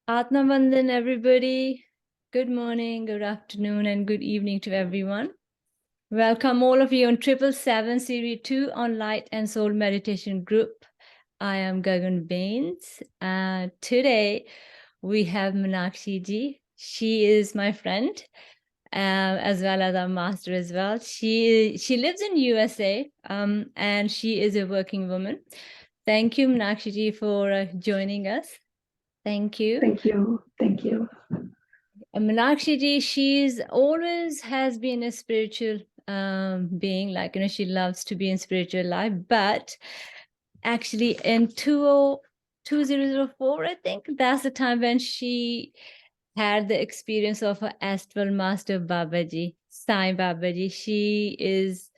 Atma Vandan, everybody. Good morning, good afternoon, and good evening to everyone. Welcome all of you on 777 Series 2 on Light and Soul Meditation Group. I am Gagan Bains. Today we have Meenakshi ji. She is my friend, as well as our master as well. She lives in USA, and she is a working woman. Thank you, Meenakshi ji, for joining us. Thank you. Thank you. Thank you. Meenakshi ji, she's always has been a spiritual being, like, she loves to be in spiritual life, but actually in 2004, I think that's the time when she had the experience of her astral master Babaji, Sai Babaji. She is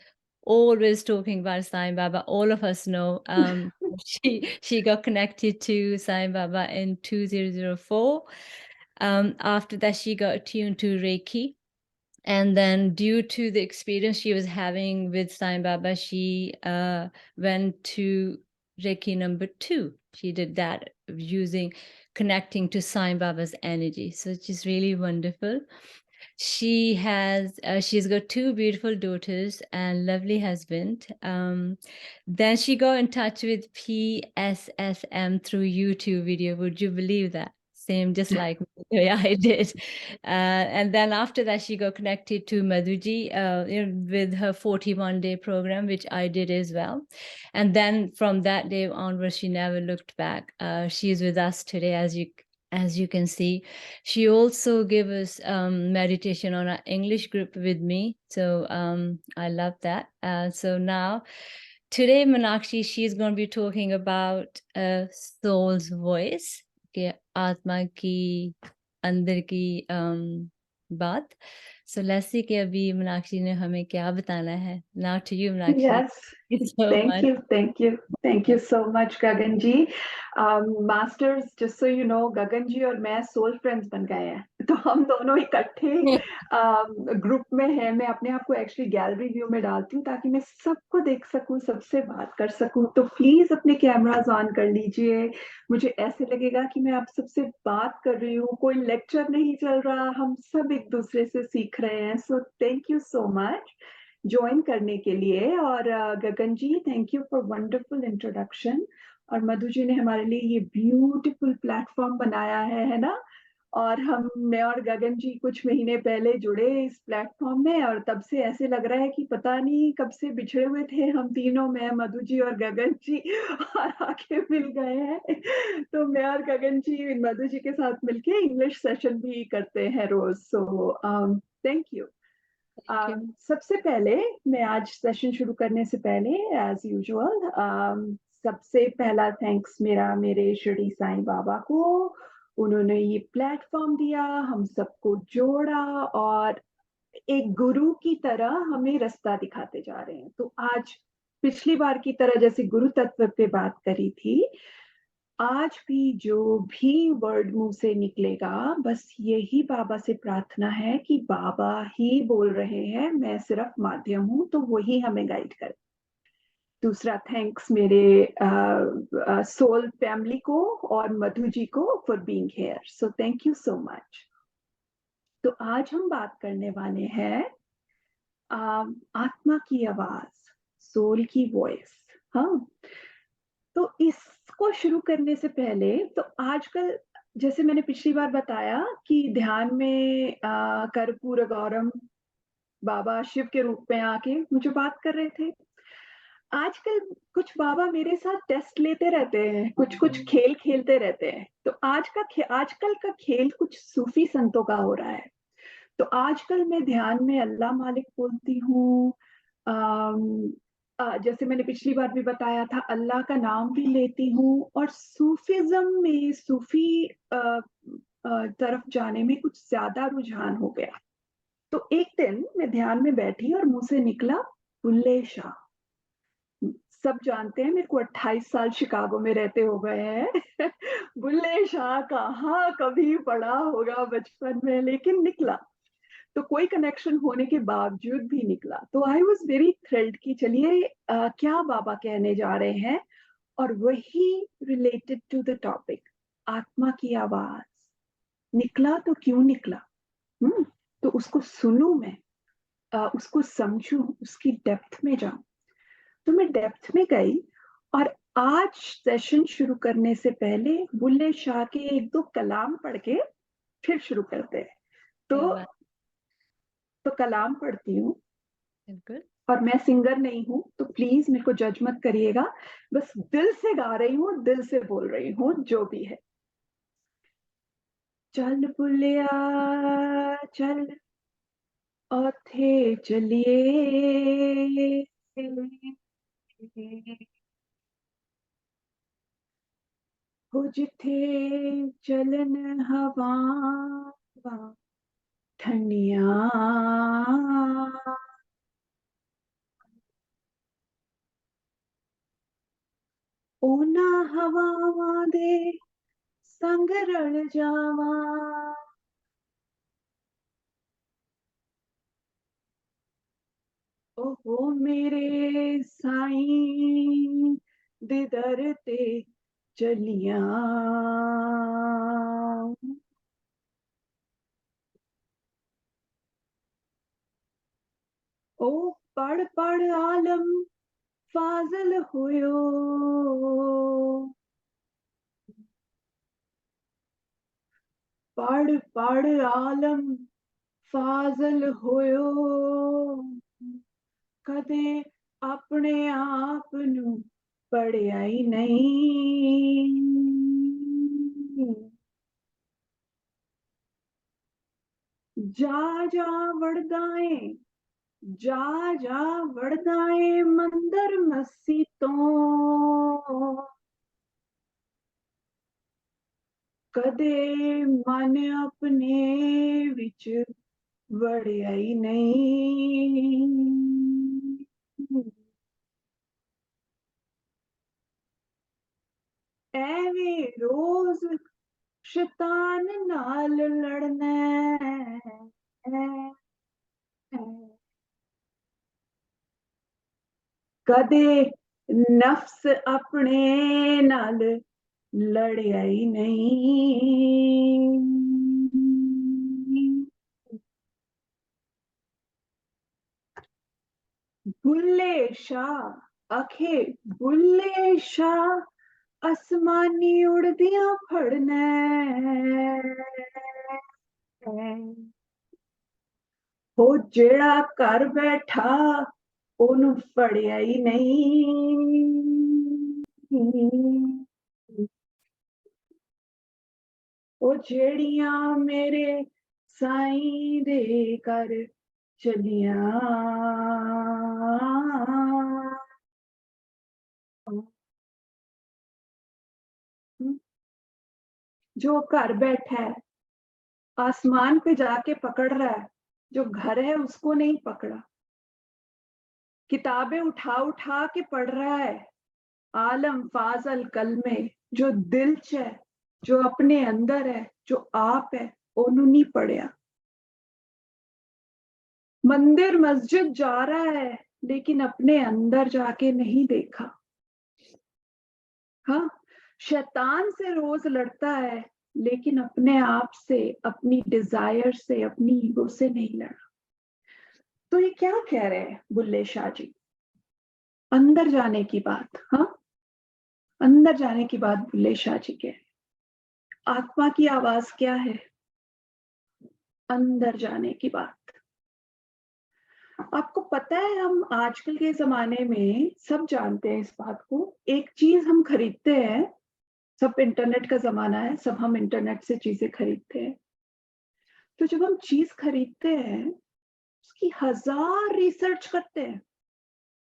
always talking about Sai Baba. All of us know she got connected to Sai Baba in 2004. After that, she got attuned to Reiki. And then due to the experience she was having with Sai Baba, she went to Reiki number 2. She did that connecting to Sai Baba's energy. So it's just really wonderful. She's got 2 beautiful daughters and lovely husband. Then she got in touch with PSSM through YouTube video. Would you believe that? Same, just like the way I did. And then after that, she got connected to Madhuji with her 41-day program, which I did as well. And then from that day onwards, she never looked back. She's with us today, as you can see. She also gave us meditation on our English group with me. So I love that. So now, today, Meenakshi, she's going to be talking about soul's voice, के आत्मा की अंदर की बात. So let's see कि अभी मीनाक्षी ने हमें क्या बताना है. Now to you, Meenakshi. Yes. Thank you. Thank you so much, Gagan ji. Masters, just so you know, Gagan ji और मैं soul friends बन गए हैं. तो हम दोनों इकट्ठे ग्रुप में हैं. मैं अपने आप को एक्चुअली गैलरी व्यू में डालती हूँ ताकि मैं सबको देख सकूं, सबसे बात कर सकूं. तो प्लीज अपने कैमरास ऑन कर लीजिए. मुझे ऐसे लगेगा कि मैं आप सबसे बात कर रही हूँ. कोई लेक्चर नहीं चल रहा. हम सब एक दूसरे से सीख रहे हैं. So thank you so much join करने के लिए. और Gagan ji, thank you for wonderful introduction. और मधु जी ने हमारे लिए ये ब्यूटीफुल प्लेटफॉर्म बनाया है ना. और मैं और गगन जी कुछ महीने पहले जुड़े इस प्लेटफॉर्म में, और तब से ऐसे लग रहा है कि पता नहीं कब से बिछड़े हुए थे हम तीनों, मैं, मधु जी और गगन जी, और आके मिल गए हैं. तो मैं और गगन जी मधु जी के साथ मिलके इंग्लिश सेशन भी करते हैं रोज. सो थैंक यू. सबसे पहले मैं आज सेशन शुरू करने से पहले एज यूजुअल सबसे पहला थैंक्स मेरे शिरडी साईं बाबा को. उन्होंने ये प्लेटफॉर्म दिया, हम सबको जोड़ा और एक गुरु की तरह हमें रास्ता दिखाते जा रहे हैं. तो आज पिछली बार की तरह जैसे गुरु तत्व पे बात करी थी, आज भी जो भी वर्ड मुंह से निकलेगा, बस यही बाबा से प्रार्थना है कि बाबा ही बोल रहे हैं, मैं सिर्फ माध्यम हूं, तो वही हमें गाइड करे. दूसरा थैंक्स मेरे सोल फैमिली को और मधु जी को for being here. So thank you so much. तो आज हम बात करने वाले हैं आत्मा की आवाज, सोल की वॉइस. हाँ, तो इसको शुरू करने से पहले, तो आजकल जैसे मैंने पिछली बार बताया कि ध्यान में कर्पूर गौरम बाबा शिव के रूप में आके मुझे बात कर रहे थे. आजकल कुछ बाबा मेरे साथ टेस्ट लेते रहते हैं, कुछ खेल खेलते रहते हैं. तो आजकल का खेल कुछ सूफी संतों का हो रहा है. तो आजकल मैं ध्यान में अल्लाह मालिक बोलती हूँ. जैसे मैंने पिछली बार भी बताया था, अल्लाह का नाम भी लेती हूँ. और सूफीज्म में सूफी तरफ जाने में कुछ ज्यादा रुझान हो गया. तो एक दिन मैं ध्यान में बैठी और मुंह से निकला बुल्ले शाह. सब जानते हैं मेरे को 28 साल शिकागो में रहते हो गए हैं. बुल्ले शाह कहाँ कभी पढ़ा होगा बचपन में, लेकिन निकला. तो कोई कनेक्शन होने के बावजूद भी निकला. तो आई वॉज वेरी थ्रिल्ड कि चलिए क्या बाबा कहने जा रहे हैं. और वही रिलेटेड टू द टॉपिक, आत्मा की आवाज, निकला तो क्यों निकला, तो उसको सुनूं मैं, उसको समझूं, उसकी डेप्थ में जाऊं। तो मैं डेप्थ में गई, और आज सेशन शुरू करने से पहले बुल्ले शाह के एक दो कलाम पढ़ के फिर शुरू करते हैं। क्या बात, तो कलाम पढ़ती हूँ, बिल्कुल। और मैं सिंगर नहीं हूँ तो प्लीज मेरे को जज मत करिएगा, बस दिल से गा रही हूँ, दिल से बोल रही हूँ, जो भी है। चल बुलिया चल, औथे चलिए, हो जिथे चलन हवा ठंडिया, ओना हवावां दे संग रल जावा, ओहो मेरे साईं दे दर ते चलिया। ओ पढ़ पढ़ आलम फाजल होयो, पढ़ पढ़ आलम फाजल होयो, कदे अपने आप नू पढ़िया ही नहीं। जा जा वड़दाए, जा जा वड़दाए मंदिर मस्जिदों, कदे मन अपने विच वड़िया ही नहीं। एवें रोज शैतान नाल लड़ना है, कदे नफ्स अपने नाल लड़िया ही नहीं। बुल्ले शाह अखे बुल्ले शाह आसमानी उड़दियां फड़ना है, हो जेड़ा घर बैठा ओनू फड़िया ही नहीं। ओ जेड़ियां मेरे साईं दे घर चलिया, जो घर बैठा है आसमान पे जाके पकड़ रहा है, जो घर है उसको नहीं पकड़ा, किताबें उठा उठा के पढ़ रहा है, आलम फाजल कलमे जो दिल च है, जो अपने अंदर है, जो आप है, ओनू नहीं पढ़िया। मंदिर मस्जिद जा रहा है लेकिन अपने अंदर जाके नहीं देखा। हाँ, शैतान से रोज लड़ता है लेकिन अपने आप से, अपनी डिजायर से, अपनी ईगो से नहीं लड़ा। तो ये क्या कह रहे हैं बुल्ले शाह जी? अंदर जाने की बात। हाँ, अंदर जाने की बात बुल्ले शाह जी के। आत्मा की आवाज क्या है? अंदर जाने की बात। आपको पता है, हम आजकल के जमाने में सब जानते हैं इस बात को, एक चीज हम खरीदते हैं, सब इंटरनेट का जमाना है, सब हम इंटरनेट से चीजें खरीदते हैं। तो जब हम चीज खरीदते हैं उसकी 1000 रिसर्च करते हैं,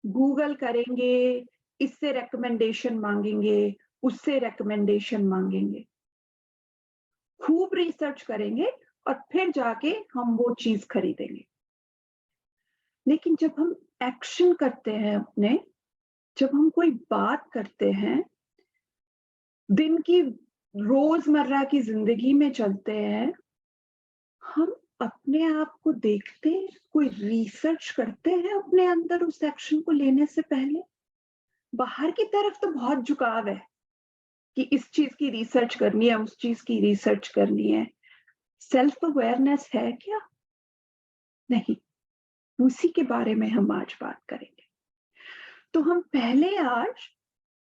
गूगल करेंगे, इससे रिकमेंडेशन मांगेंगे, उससे रिकमेंडेशन मांगेंगे, खूब रिसर्च करेंगे और फिर जाके हम वो चीज खरीदेंगे। लेकिन जब हम एक्शन करते हैं अपने, जब हम कोई बात करते हैं, दिन की रोजमर्रा की जिंदगी में चलते हैं, हम अपने आप को देखते हैं, कोई रिसर्च करते हैं अपने अंदर उस एक्शन को लेने से पहले? बाहर की तरफ तो बहुत झुकाव है कि इस चीज की रिसर्च करनी है, उस चीज की रिसर्च करनी है, सेल्फ अवेयरनेस है क्या? नहीं, उसी के बारे में हम आज बात करेंगे। तो हम पहले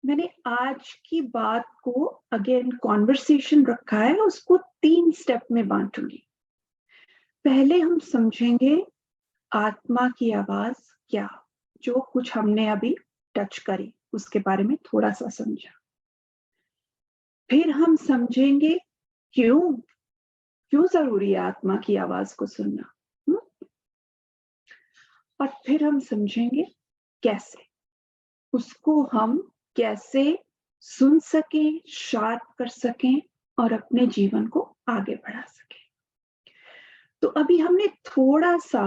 मैंने आज की बात को अगेन कॉन्वर्सेशन रखा है, उसको 3 स्टेप में बांटूंगी। पहले हम समझेंगे आत्मा की आवाज क्या, जो कुछ हमने अभी टच करी उसके बारे में थोड़ा सा समझा। फिर हम समझेंगे क्यों क्यों जरूरी है आत्मा की आवाज को सुनना। और फिर हम समझेंगे कैसे उसको हम कैसे सुन सकें, शार्प कर सकें और अपने जीवन को आगे बढ़ा सकें। तो अभी हमने थोड़ा सा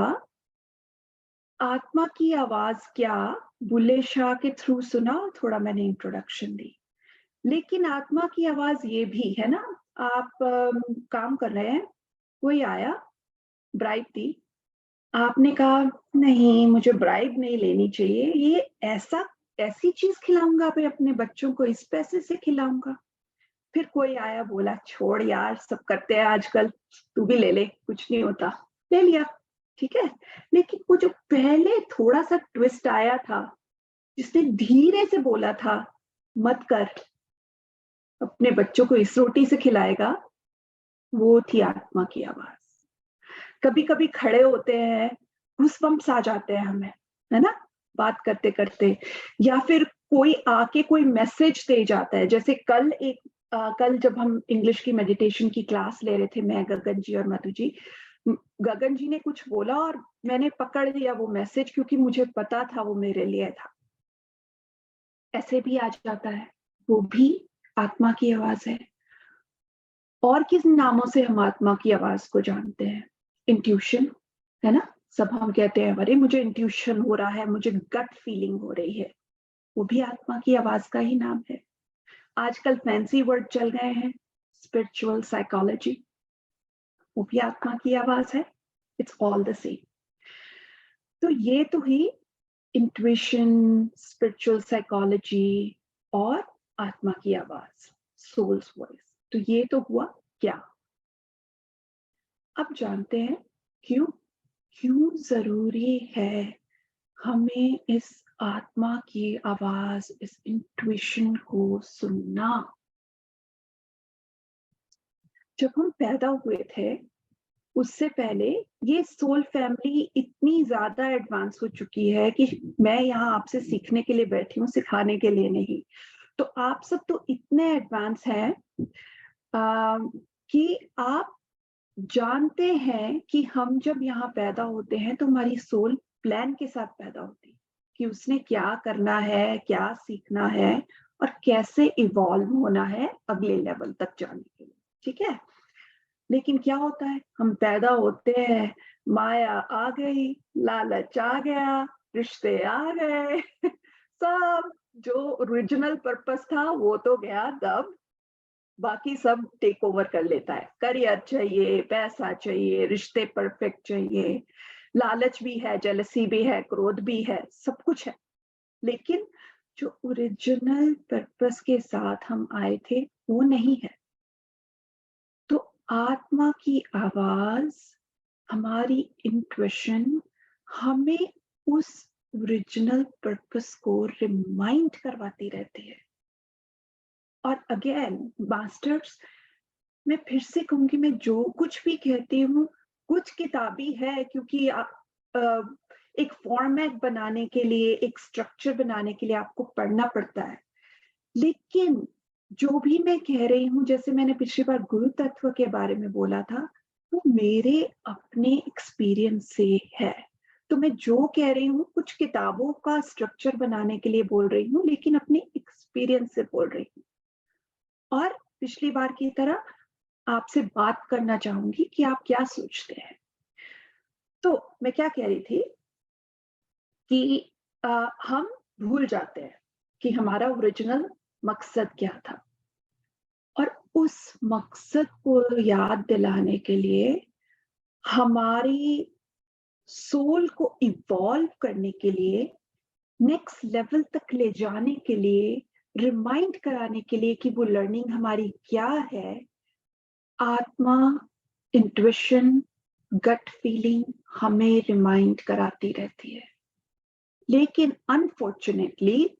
आत्मा की आवाज क्या बुल्ले शाह के थ्रू सुना, थोड़ा मैंने इंट्रोडक्शन दी। लेकिन आत्मा की आवाज ये भी है ना, आप काम कर रहे हैं, कोई आया, ब्राइब दी, आपने कहा नहीं मुझे ब्राइब नहीं लेनी चाहिए, ये ऐसी चीज खिलाऊंगा मैं अपने बच्चों को, इस पैसे से खिलाऊंगा। फिर कोई आया बोला छोड़ यार, सब करते हैं आजकल, तू भी ले ले, कुछ नहीं होता, ले लिया, ठीक है। लेकिन वो जो पहले थोड़ा सा ट्विस्ट आया था, जिसने धीरे से बोला था मत कर, अपने बच्चों को इस रोटी से खिलाएगा, वो थी आत्मा की आवाज। कभी कभी खड़े होते हैं, गूज़बम्प्स आ जाते हैं हमें, है ना, बात करते करते, या फिर कोई आके कोई मैसेज दे जाता है। जैसे कल जब हम इंग्लिश की मेडिटेशन की क्लास ले रहे थे, मैं, गगन जी और मधु जी, गगन जी ने कुछ बोला और मैंने पकड़ लिया वो मैसेज, क्योंकि मुझे पता था वो मेरे लिए था। ऐसे भी आ जाता है, वो भी आत्मा की आवाज है। और किस नामों से हम आत्मा की आवाज को जानते हैं? इंट्यूशन, है ना, सब हम कहते हैं अरे मुझे इंट्यूशन हो रहा है, मुझे गट फीलिंग हो रही है, वो भी आत्मा की आवाज का ही नाम है। आजकल फैंसी वर्ड चल गए हैं, स्पिरिचुअल साइकोलॉजी, वो भी आत्मा की आवाज है। It's all the same. तो ये तो ही इंट्यूशन, स्पिरिचुअल साइकोलॉजी और आत्मा की आवाज, सोल्स वॉइस। तो ये तो हुआ क्या। अब जानते हैं क्यों क्यों जरूरी है हमें इस आत्मा की आवाज, इस इंट्यूशन को सुनना। जब हम पैदा हुए थे उससे पहले ये सोल फैमिली इतनी ज्यादा एडवांस हो चुकी है कि मैं यहाँ आपसे सीखने के लिए बैठी हूँ, सिखाने के लिए नहीं। तो आप सब तो इतने एडवांस हैं कि आप जानते हैं कि हम जब यहाँ पैदा होते हैं तो हमारी सोल प्लान के साथ पैदा होती है कि उसने क्या करना है, क्या सीखना है और कैसे इवॉल्व होना है अगले लेवल तक जाने के लिए, ठीक है। लेकिन क्या होता है, हम पैदा होते हैं, माया आ गई, लालच आ गया, रिश्ते आ गए सब जो ओरिजिनल पर्पस था वो तो गया दब, बाकी सब टेक ओवर कर लेता है। करियर चाहिए, पैसा चाहिए, रिश्ते परफेक्ट चाहिए, लालच भी है, जेलसी भी है, क्रोध भी है, सब कुछ है। लेकिन जो ओरिजिनल पर्पस के साथ हम आए थे वो नहीं है। तो आत्मा की आवाज, हमारी इंट्यूशन हमें उस ओरिजिनल पर्पस को रिमाइंड करवाती रहती है। और अगेन मास्टर्स, मैं फिर से कहूंगी, मैं जो कुछ भी कहती हूँ कुछ किताबी है, क्योंकि एक फॉर्मेट बनाने के लिए, एक स्ट्रक्चर बनाने के लिए आपको पढ़ना पड़ता है। लेकिन जो भी मैं कह रही हूँ, जैसे मैंने पिछली बार गुरु तत्व के बारे में बोला था, वो मेरे अपने एक्सपीरियंस से है। तो मैं जो कह रही हूँ कुछ किताबों का स्ट्रक्चर बनाने के लिए बोल रही हूँ, लेकिन अपने एक्सपीरियंस से बोल रही हूँ। और पिछली बार की तरह आपसे बात करना चाहूंगी कि आप क्या सोचते हैं। तो मैं क्या कह रही थी कि हम भूल जाते हैं कि हमारा ओरिजिनल मकसद क्या था, और उस मकसद को याद दिलाने के लिए, हमारी सोल को इवॉल्व करने के लिए, नेक्स्ट लेवल तक ले जाने के लिए, रिमाइंड कराने के लिए कि वो लर्निंग हमारी क्या है, आत्मा इंट्यूशन, गट फीलिंग हमें रिमाइंड कराती रहती है, लेकिन अनफॉर्चुनेटली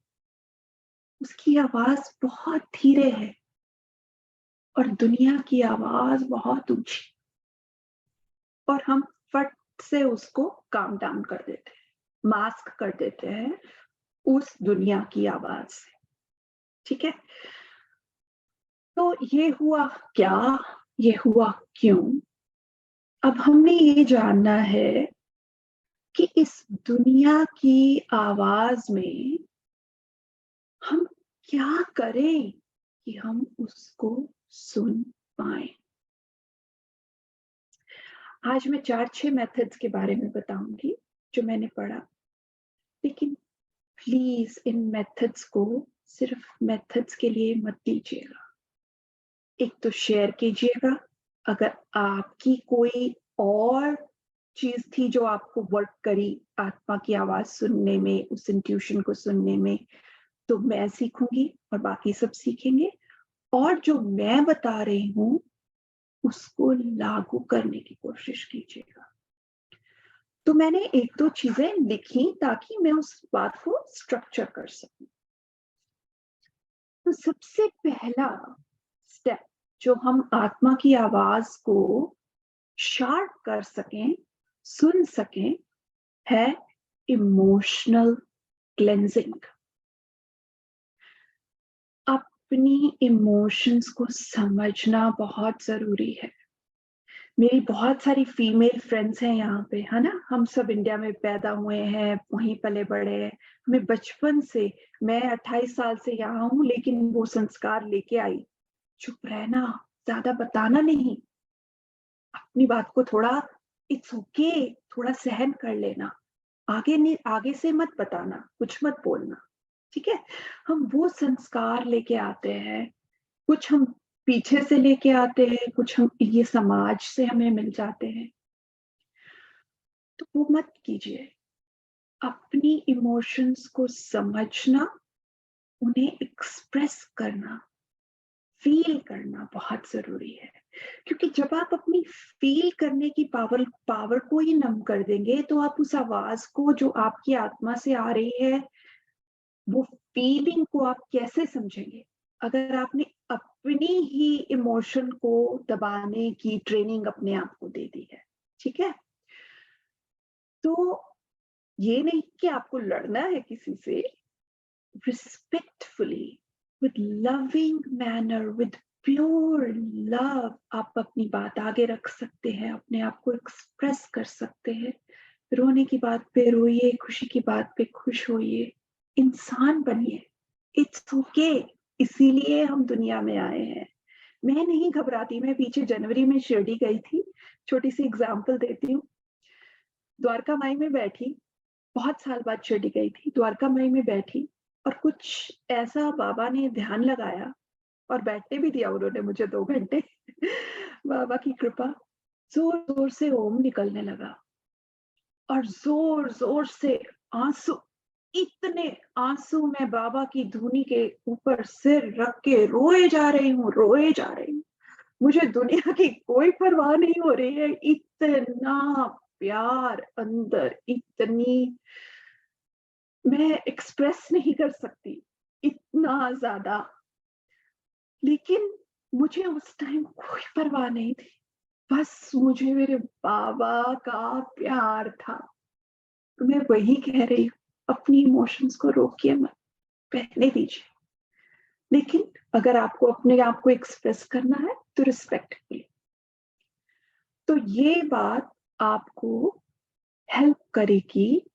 उसकी आवाज बहुत धीरे है और दुनिया की आवाज बहुत ऊंची, और हम फट से उसको काम डाउन कर देते हैं, मास्क कर देते हैं उस दुनिया की आवाज से। ठीक है, तो ये हुआ क्या, ये हुआ क्यों? अब हमने ये जानना है कि इस दुनिया की आवाज में हम क्या करें कि हम उसको सुन पाए। आज मैं 4-6 मेथड्स के बारे में बताऊंगी जो मैंने पढ़ा, लेकिन प्लीज इन मेथड्स को सिर्फ मेथड्स के लिए मत लीजिएगा। एक तो शेयर कीजिएगा, अगर आपकी कोई और चीज थी जो आपको वर्क करी आत्मा की आवाज सुनने में, उस इंट्यूशन को सुनने में, तो मैं सीखूंगी और बाकी सब सीखेंगे, और जो मैं बता रही हूं उसको लागू करने की कोशिश कीजिएगा। तो मैंने 1-2 चीजें लिखी ताकि मैं उस बात को स्ट्रक्चर कर सकूं। तो सबसे पहला स्टेप जो हम आत्मा की आवाज को शार्प कर सकें, सुन सकें, है इमोशनल क्लेंजिंग। अपनी इमोशंस को समझना बहुत जरूरी है। मेरी बहुत सारी फीमेल फ्रेंड्स हैं यहाँ पे, है ना, हम सब इंडिया में पैदा हुए हैं, वहीं पले बड़े हैं, हमें बचपन से, मैं 28 साल से यहाँ हूँ, लेकिन वो संस्कार लेके आई, चुप रहना, ज्यादा बताना नहीं, अपनी बात को थोड़ा, इट्स ओके, थोड़ा सहन कर लेना, आगे नहीं, आगे से मत बताना, कुछ मत बोलना। ठीक है, हम वो संस्कार लेके आते हैं, कुछ हम पीछे से लेके आते हैं, कुछ हम ये समाज से हमें मिल जाते हैं, तो वो मत कीजिए। अपनी इमोशंस को समझना, उन्हें एक्सप्रेस करना, फील करना बहुत जरूरी है, क्योंकि जब आप अपनी फील करने की पावर को ही नम कर देंगे, तो आप उस आवाज को जो आपकी आत्मा से आ रही है, वो फीलिंग को आप कैसे समझेंगे? अगर आपने अपनी ही इमोशन को दबाने की ट्रेनिंग अपने आप को दे दी है। ठीक है, तो ये नहीं कि आपको लड़ना है किसी से, respectfully, with loving manner, with pure love आप अपनी बात आगे रख सकते हैं, अपने आप को एक्सप्रेस कर सकते हैं। रोने की बात पे रोइए, खुशी की बात पे खुश होइए, इंसान बनिए, इट्स ओके। इसीलिए हम दुनिया में आए हैं। मैं नहीं घबराती, मैं पीछे जनवरी में शिरडी गई थी, छोटी सी एग्जाम्पल देती हूँ। द्वारका माई में बैठी, बहुत साल बाद शिरडी गई थी, द्वारका माई में बैठी, और कुछ ऐसा बाबा ने ध्यान लगाया और बैठने भी दिया उन्होंने मुझे 2 घंटे बाबा की कृपा। जोर जोर से ओम निकलने लगा, और जोर जोर से आंसू, इतने आंसू मैं बाबा की धूनी के ऊपर सिर रख के रोए जा रही हूँ, रोए जा रही हूँ, मुझे दुनिया की कोई परवाह नहीं हो रही है। इतना प्यार अंदर, इतनी, मैं एक्सप्रेस नहीं कर सकती, इतना ज्यादा। लेकिन मुझे उस टाइम कोई परवाह नहीं थी, बस मुझे मेरे बाबा का प्यार था। तो मैं वही कह रही हूँ, अपनी इमोशंस को रोकिए मत, बहने दीजिए, लेकिन अगर आपको अपने आप को एक्सप्रेस करना है तो रिस्पेक्टफुली। तो ये बात आपको हेल्प करेगी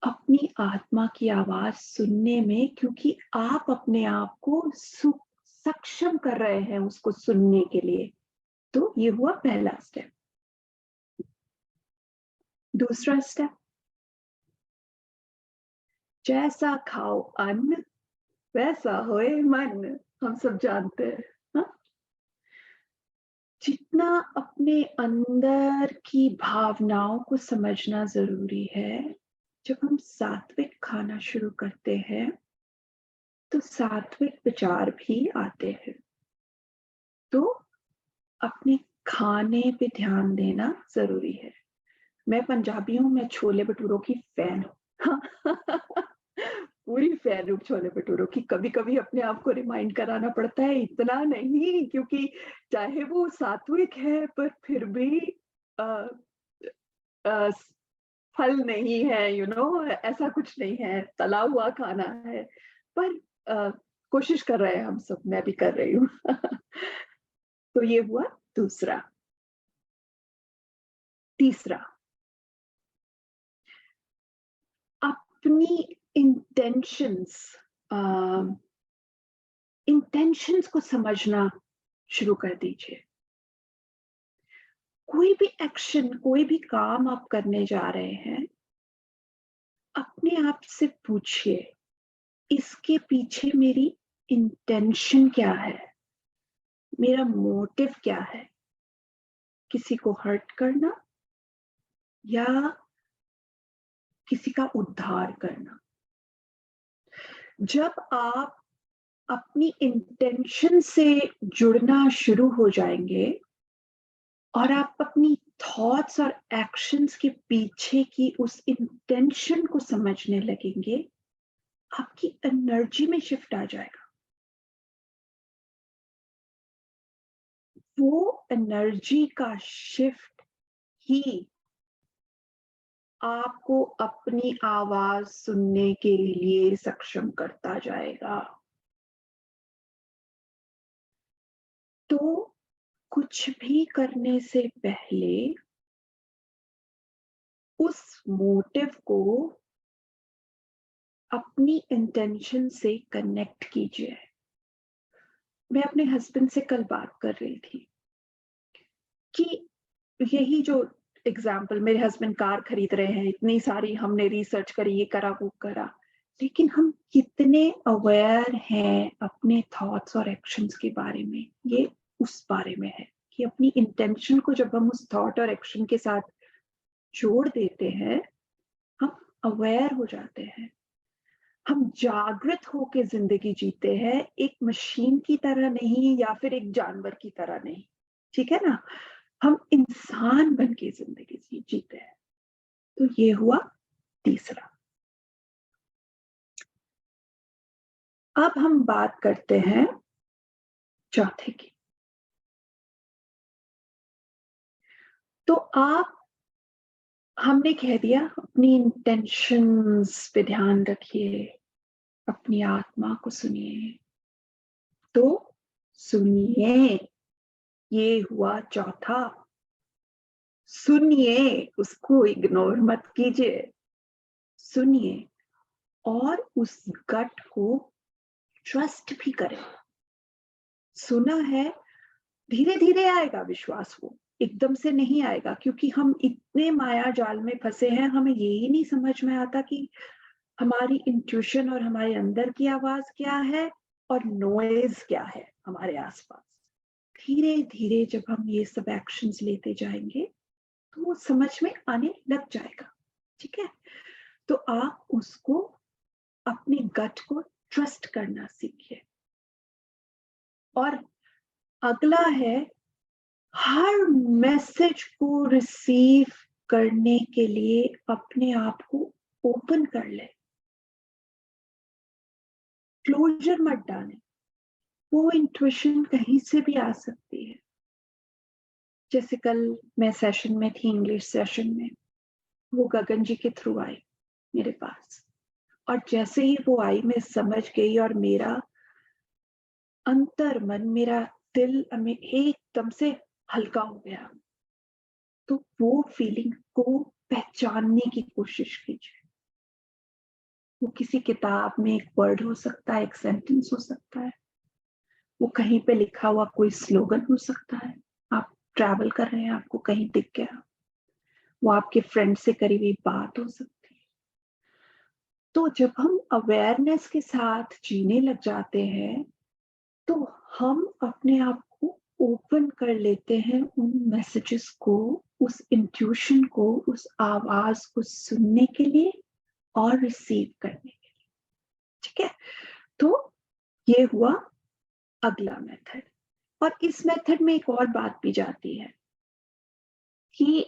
अपनी आत्मा की आवाज सुनने में, क्योंकि आप अपने आप को सक्षम कर रहे हैं उसको सुनने के लिए। तो ये हुआ पहला स्टेप। दूसरा स्टेप, जैसा खाओ अन्न वैसा होए मन, हम सब जानते हैं। हाँ? जितना अपने अंदर की भावनाओं को समझना जरूरी है, जब हम सात्विक खाना शुरू करते हैं तो सात्विक विचार भी आते हैं। तो अपने खाने पे ध्यान देना जरूरी है। मैं पंजाबी हूँ, मैं छोले भटूरों की फैन हूँ। पूरी फैन हूँ छोले भटूरों की। कभी-कभी अपने आप को रिमाइंड कराना पड़ता है, इतना नहीं, क्योंकि चाहे वो सात्विक है पर फिर भी अ अ, फल नहीं है, ऐसा कुछ नहीं है, तला हुआ खाना है। पर कोशिश कर रहे हैं हम सब, मैं भी कर रही हूँ। तो ये हुआ दूसरा। तीसरा, अपनी इंटेंशंस अ, इंटेंशंस को समझना शुरू कर दीजिए। कोई भी एक्शन, कोई भी काम आप करने जा रहे हैं, अपने आप से पूछिए, इसके पीछे मेरी इंटेंशन क्या है? मेरा मोटिव क्या है? किसी को हर्ट करना या किसी का उद्धार करना? जब आप अपनी इंटेंशन से जुड़ना शुरू हो जाएंगे और आप अपनी थॉट्स और एक्शंस के पीछे की उस इंटेंशन को समझने लगेंगे, आपकी एनर्जी में शिफ्ट आ जाएगा। वो एनर्जी का शिफ्ट ही आपको अपनी आवाज सुनने के लिए सक्षम करता जाएगा। तो कुछ भी करने से पहले उस मोटिव को अपनी इंटेंशन से कनेक्ट कीजिए। मैं अपने हस्बैंड से कल बात कर रही थी कि यही जो एग्जाम्पल, मेरे हस्बैंड कार खरीद रहे हैं, इतनी सारी हमने रिसर्च करी, ये करा वो करा, लेकिन हम कितने अवेयर हैं अपने थॉट्स और एक्शंस के बारे में? ये उस बारे में है कि अपनी इंटेंशन को जब हम उस थॉट और एक्शन के साथ जोड़ देते हैं, हम अवेयर हो जाते हैं, हम जागृत होके जिंदगी जीते हैं, एक मशीन की तरह नहीं या फिर एक जानवर की तरह नहीं। ठीक है ना? हम इंसान बन के जिंदगी जीते हैं। तो ये हुआ तीसरा। अब हम बात करते हैं चौथे की। तो आप, हमने कह दिया अपनी इंटेंशंस पे ध्यान रखिए, अपनी आत्मा को सुनिए। तो सुनिए, ये हुआ चौथा। सुनिए, उसको इग्नोर मत कीजिए। सुनिए और उस गट को ट्रस्ट भी करें। सुना है, धीरे धीरे आएगा विश्वास, वो एकदम से नहीं आएगा, क्योंकि हम इतने माया जाल में फंसे हैं, हमें यही नहीं समझ में आता कि हमारी इंट्यूशन और हमारे अंदर की आवाज क्या है और नॉइज क्या है हमारे आसपास। धीरे धीरे जब हम ये सब एक्शंस लेते जाएंगे तो वो समझ में आने लग जाएगा। ठीक है? तो आप उसको, अपने गट को ट्रस्ट करना सीखिए। और अगला है, हर मैसेज को रिसीव करने के लिए अपने आप को ओपन कर ले। क्लोजर मत डालें। वो इंट्यूशन कहीं से भी आ सकती है। जैसे कल मैं सेशन में थी, इंग्लिश सेशन में, वो गगन जी के थ्रू आई मेरे पास, और जैसे ही वो आई मैं समझ गई, और मेरा अंतर मन, मेरा दिल में एकदम से हल्का हो गया। तो वो फीलिंग को पहचानने की कोशिश कीजिए। वो किसी किताब में एक वर्ड हो सकता है, एक सेंटेंस हो सकता है, वो कहीं पे लिखा हुआ कोई स्लोगन हो सकता है, आप ट्रैवल कर रहे हैं, आपको कहीं दिख गया, वो आपके फ्रेंड से करी हुई बात हो सकती है। तो जब हम अवेयरनेस के साथ जीने लग जाते हैं, तो हम अपने आप को ओपन कर लेते हैं उन मैसेजेस को, उस इंट्यूशन को, उस आवाज को सुनने के लिए और रिसीव करने के लिए। ठीक है? तो ये हुआ अगला मेथड। और इस मेथड में एक और बात भी जाती है कि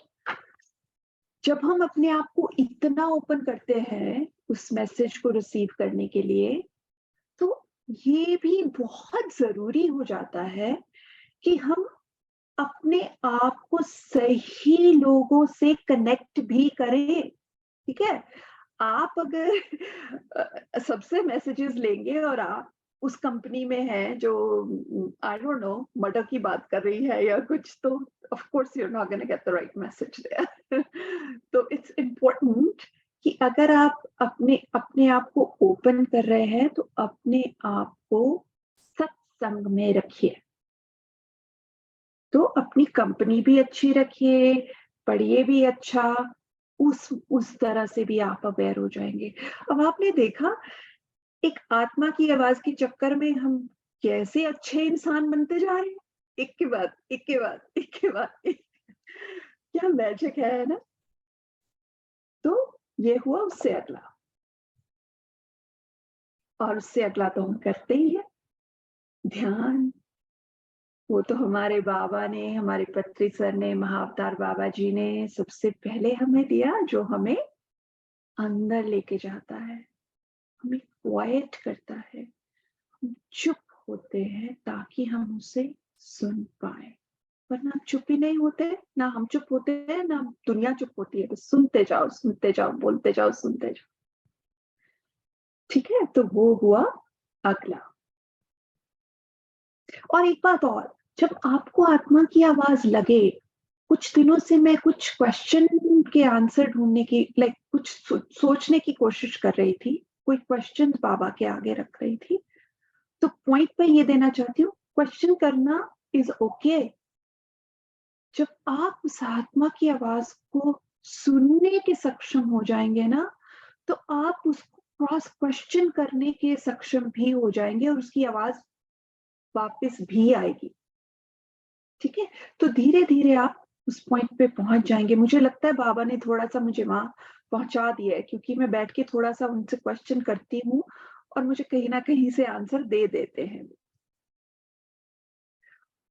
जब हम अपने आप को इतना ओपन करते हैं उस मैसेज को रिसीव करने के लिए, तो ये भी बहुत जरूरी हो जाता है कि हम अपने आप को सही लोगों से कनेक्ट भी करें। ठीक है, आप अगर सबसे मैसेजेस लेंगे और आप उस कंपनी में हैं जो आई डोंट नो मर्डर की बात कर रही है या कुछ, तो of course you are not gonna get the right message there. तो इट्स इम्पोर्टेंट कि अगर आप अपने अपने आप को ओपन कर रहे हैं तो अपने आप को सत्संग में रखिए। तो अपनी कंपनी भी अच्छी रखिए, पढ़िए भी अच्छा, उस तरह से भी आप अवेयर हो जाएंगे। अब आपने देखा एक आत्मा की आवाज के चक्कर में हम कैसे अच्छे इंसान बनते जा रहे हैं, एक के बाद एक के बाद एक के बाद एक। क्या मैजिक है ना। तो ये हुआ उससे अगला, और उससे अगला तो हम करते ही है ध्यान। वो तो हमारे बाबा ने, हमारे पत्री सर ने, महाअवतार बाबा जी ने सबसे पहले हमें दिया, जो हमें अंदर लेके जाता है, हमें क्वाइट करता है, हम चुप होते हैं ताकि हम उसे सुन पाए। वरना हम चुप ही नहीं होते, ना हम चुप होते हैं ना दुनिया चुप होती है, बस सुनते जाओ बोलते जाओ सुनते जाओ। ठीक है, तो वो हुआ अगला। और एक बात और, जब आपको आत्मा की आवाज लगे, कुछ दिनों से मैं कुछ क्वेश्चन के आंसर ढूंढने की कुछ सोचने की कोशिश कर रही थी, कोई क्वेश्चन बाबा के आगे रख रही थी। तो पॉइंट पे ये देना चाहती हूँ, क्वेश्चन करना इज ओके। जब आप उस आत्मा की आवाज को सुनने के सक्षम हो जाएंगे ना, तो आप उसको क्रॉस क्वेश्चन करने के सक्षम भी हो जाएंगे और उसकी आवाज वापस भी आएगी। ठीक है, तो धीरे धीरे आप उस पॉइंट पे पहुंच जाएंगे। मुझे लगता है बाबा ने थोड़ा सा मुझे वहां पहुंचा दिया है, क्योंकि मैं बैठ के थोड़ा सा उनसे क्वेश्चन करती हूँ और मुझे कहीं ना कहीं से आंसर दे देते हैं।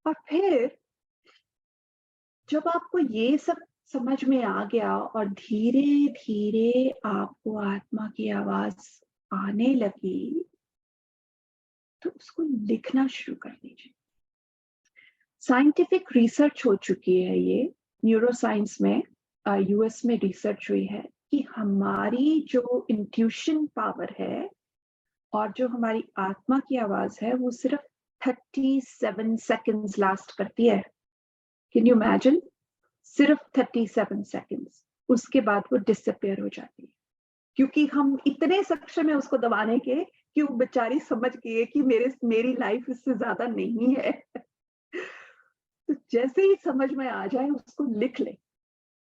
और फिर जब आपको ये सब समझ में आ गया और धीरे धीरे आपको आत्मा की आवाज आने लगी, तो उसको लिखना शुरू कर दीजिए। साइंटिफिक रिसर्च हो चुकी है, ये न्यूरो साइंस में यूएस में रिसर्च हुई है कि हमारी जो इंट्यूशन पावर है और जो हमारी आत्मा की आवाज है वो सिर्फ 37 सेकंड्स लास्ट करती है। कैन यू इमेजिन, सिर्फ 37 सेकंड्स, उसके बाद वो डिसअपियर हो जाती है। क्योंकि हम इतने सक्षम है उसको दबाने के कि वो बेचारी समझ गई है कि मेरी लाइफ इससे ज्यादा नहीं है। तो जैसे ही समझ में आ जाए उसको लिख ले,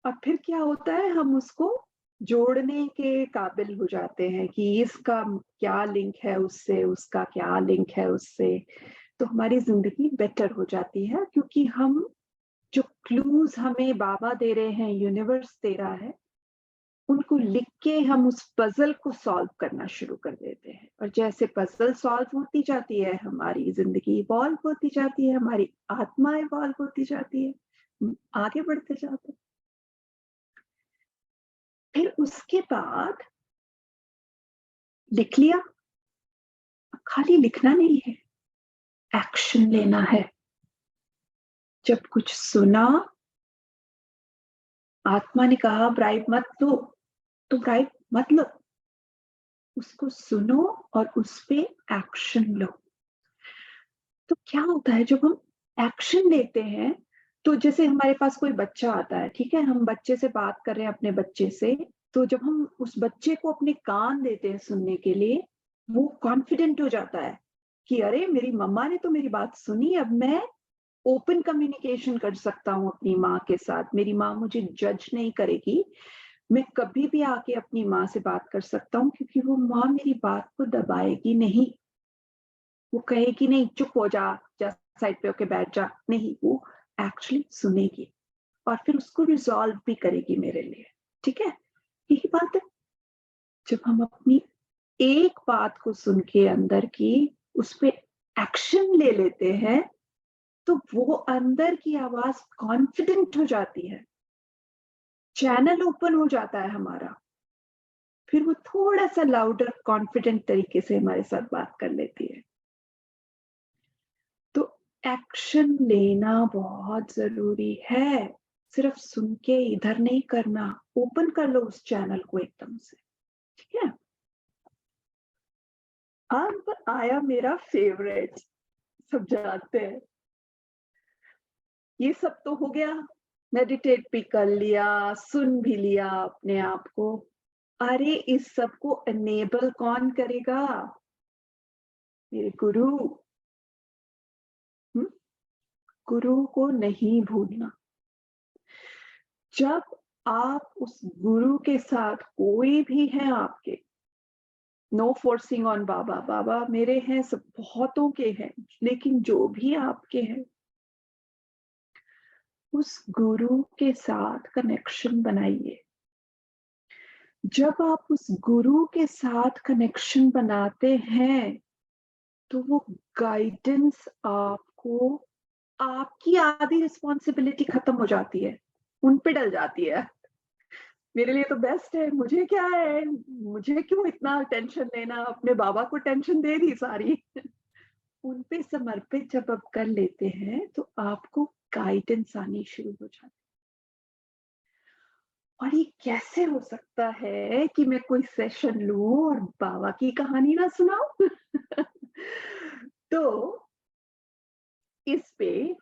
और फिर क्या होता है, हम उसको जोड़ने के काबिल हो जाते हैं कि इसका क्या लिंक है उससे, उसका क्या लिंक है उससे। तो हमारी जिंदगी बेटर हो जाती है, क्योंकि हम जो क्लूज हमें बाबा दे रहे हैं, यूनिवर्स दे रहा है, उनको लिख के हम उस पजल को सॉल्व करना शुरू कर देते हैं। और जैसे पजल सॉल्व होती जाती है, हमारी जिंदगी इवॉल्व होती जाती है, हमारी आत्मा इवॉल्व होती जाती है, हम आगे बढ़ते जाते हैं। फिर उसके बाद लिख लिया, खाली लिखना नहीं है, एक्शन लेना है। जब कुछ सुना, आत्मा ने कहा ब्राइब मत लो, तो ब्राइब मत लो, उसको सुनो और उस पे एक्शन लो। तो क्या होता है, जब हम एक्शन लेते हैं, तो जैसे हमारे पास कोई बच्चा आता है, ठीक है, हम बच्चे से बात कर रहे हैं अपने बच्चे से, तो जब हम उस बच्चे को अपने कान देते हैं सुनने के लिए, वो कॉन्फिडेंट हो जाता है कि अरे मेरी मम्मा ने तो मेरी बात सुनी, अब मैं ओपन कम्युनिकेशन कर सकता हूँ अपनी माँ के साथ, मेरी माँ मुझे जज नहीं करेगी, मैं कभी भी आके अपनी माँ से बात कर सकता हूँ, क्योंकि वो माँ मेरी बात को दबाएगी नहीं, वो कहेगी नहीं चुप हो जा, साइड पे होके बैठ जा, नहीं, वो एक्चुअली सुनेगी और फिर उसको रिजॉल्व भी करेगी मेरे लिए। ठीक है, यही बात है। जब हम अपनी एक बात को सुन के अंदर की उस पे एक्शन ले लेते हैं, तो वो अंदर की आवाज कॉन्फिडेंट हो जाती है, चैनल ओपन हो जाता है हमारा, फिर वो थोड़ा सा लाउडर कॉन्फिडेंट तरीके से हमारे साथ बात कर लेती है। तो एक्शन लेना बहुत जरूरी है, सिर्फ सुन के इधर नहीं करना, ओपन कर लो उस चैनल को एकदम से, ठीक है। अब आया मेरा फेवरेट, सब जानते हैं, ये सब तो हो गया, मेडिटेट भी कर लिया, सुन भी लिया अपने आप को। अरे इस सब को एनेबल कौन करेगा? मेरे गुरु। हम्म? गुरु को नहीं भूलना। जब आप उस गुरु के साथ, कोई भी है आपके, नो फोर्सिंग ऑन बाबा, बाबा मेरे हैं, सब बहुतों के हैं, लेकिन जो भी आपके हैं, उस गुरु के साथ कनेक्शन बनाइए। जब आप उस गुरु के साथ कनेक्शन बनाते हैं, तो वो गाइडेंस आपको, आपकी आधी रिस्पॉन्सिबिलिटी खत्म हो जाती है, उन पे डल जाती है। मेरे लिए तो बेस्ट है, मुझे क्या है, मुझे क्यों इतना टेंशन लेना, अपने बाबा को टेंशन दे दी सारी। उन पे समर्पित जब आप कर लेते हैं, तो आपको गाइडेंस आनी शुरू हो जाती है। और ये कैसे हो सकता है कि मैं कोई सेशन लूं और बाबा की कहानी ना सुनाऊं? तो इस पे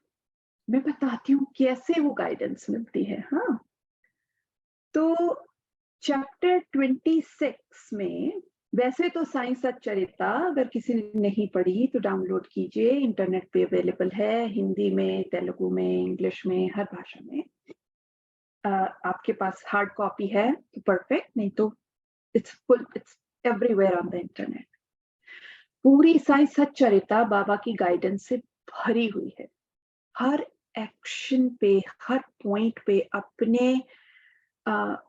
मैं बताती हूँ कैसे वो गाइडेंस मिलती है। हाँ, तो चैप्टर 26 में, वैसे तो साईं सच्चरिता अगर किसी ने नहीं पढ़ी तो डाउनलोड कीजिए, इंटरनेट पे अवेलेबल है, हिंदी में, तेलुगु में, इंग्लिश में, हर भाषा में। आपके पास हार्ड कॉपी है तो परफेक्ट, नहीं तो it's everywhere on the internet. पूरी साईं सच्चरिता बाबा की गाइडेंस से भरी हुई है। हर एक्शन पे, हर पॉइंट पे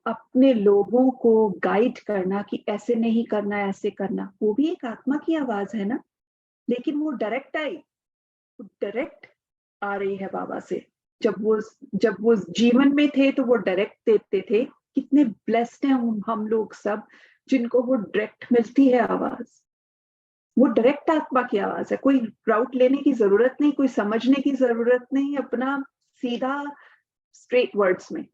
अपने लोगों को गाइड करना कि ऐसे नहीं करना, ऐसे करना। वो भी एक आत्मा की आवाज है ना, लेकिन वो डायरेक्ट आई, वो डायरेक्ट आ रही है बाबा से। जब वो जीवन में थे तो वो डायरेक्ट देते थे। कितने ब्लेस्ड हैं हम लोग सब, जिनको वो डायरेक्ट मिलती है आवाज। वो डायरेक्ट आत्मा की आवाज है, कोई राउट लेने की जरूरत नहीं, कोई समझने की जरूरत नहीं, अपना सीधा स्ट्रेट वर्ड्स में।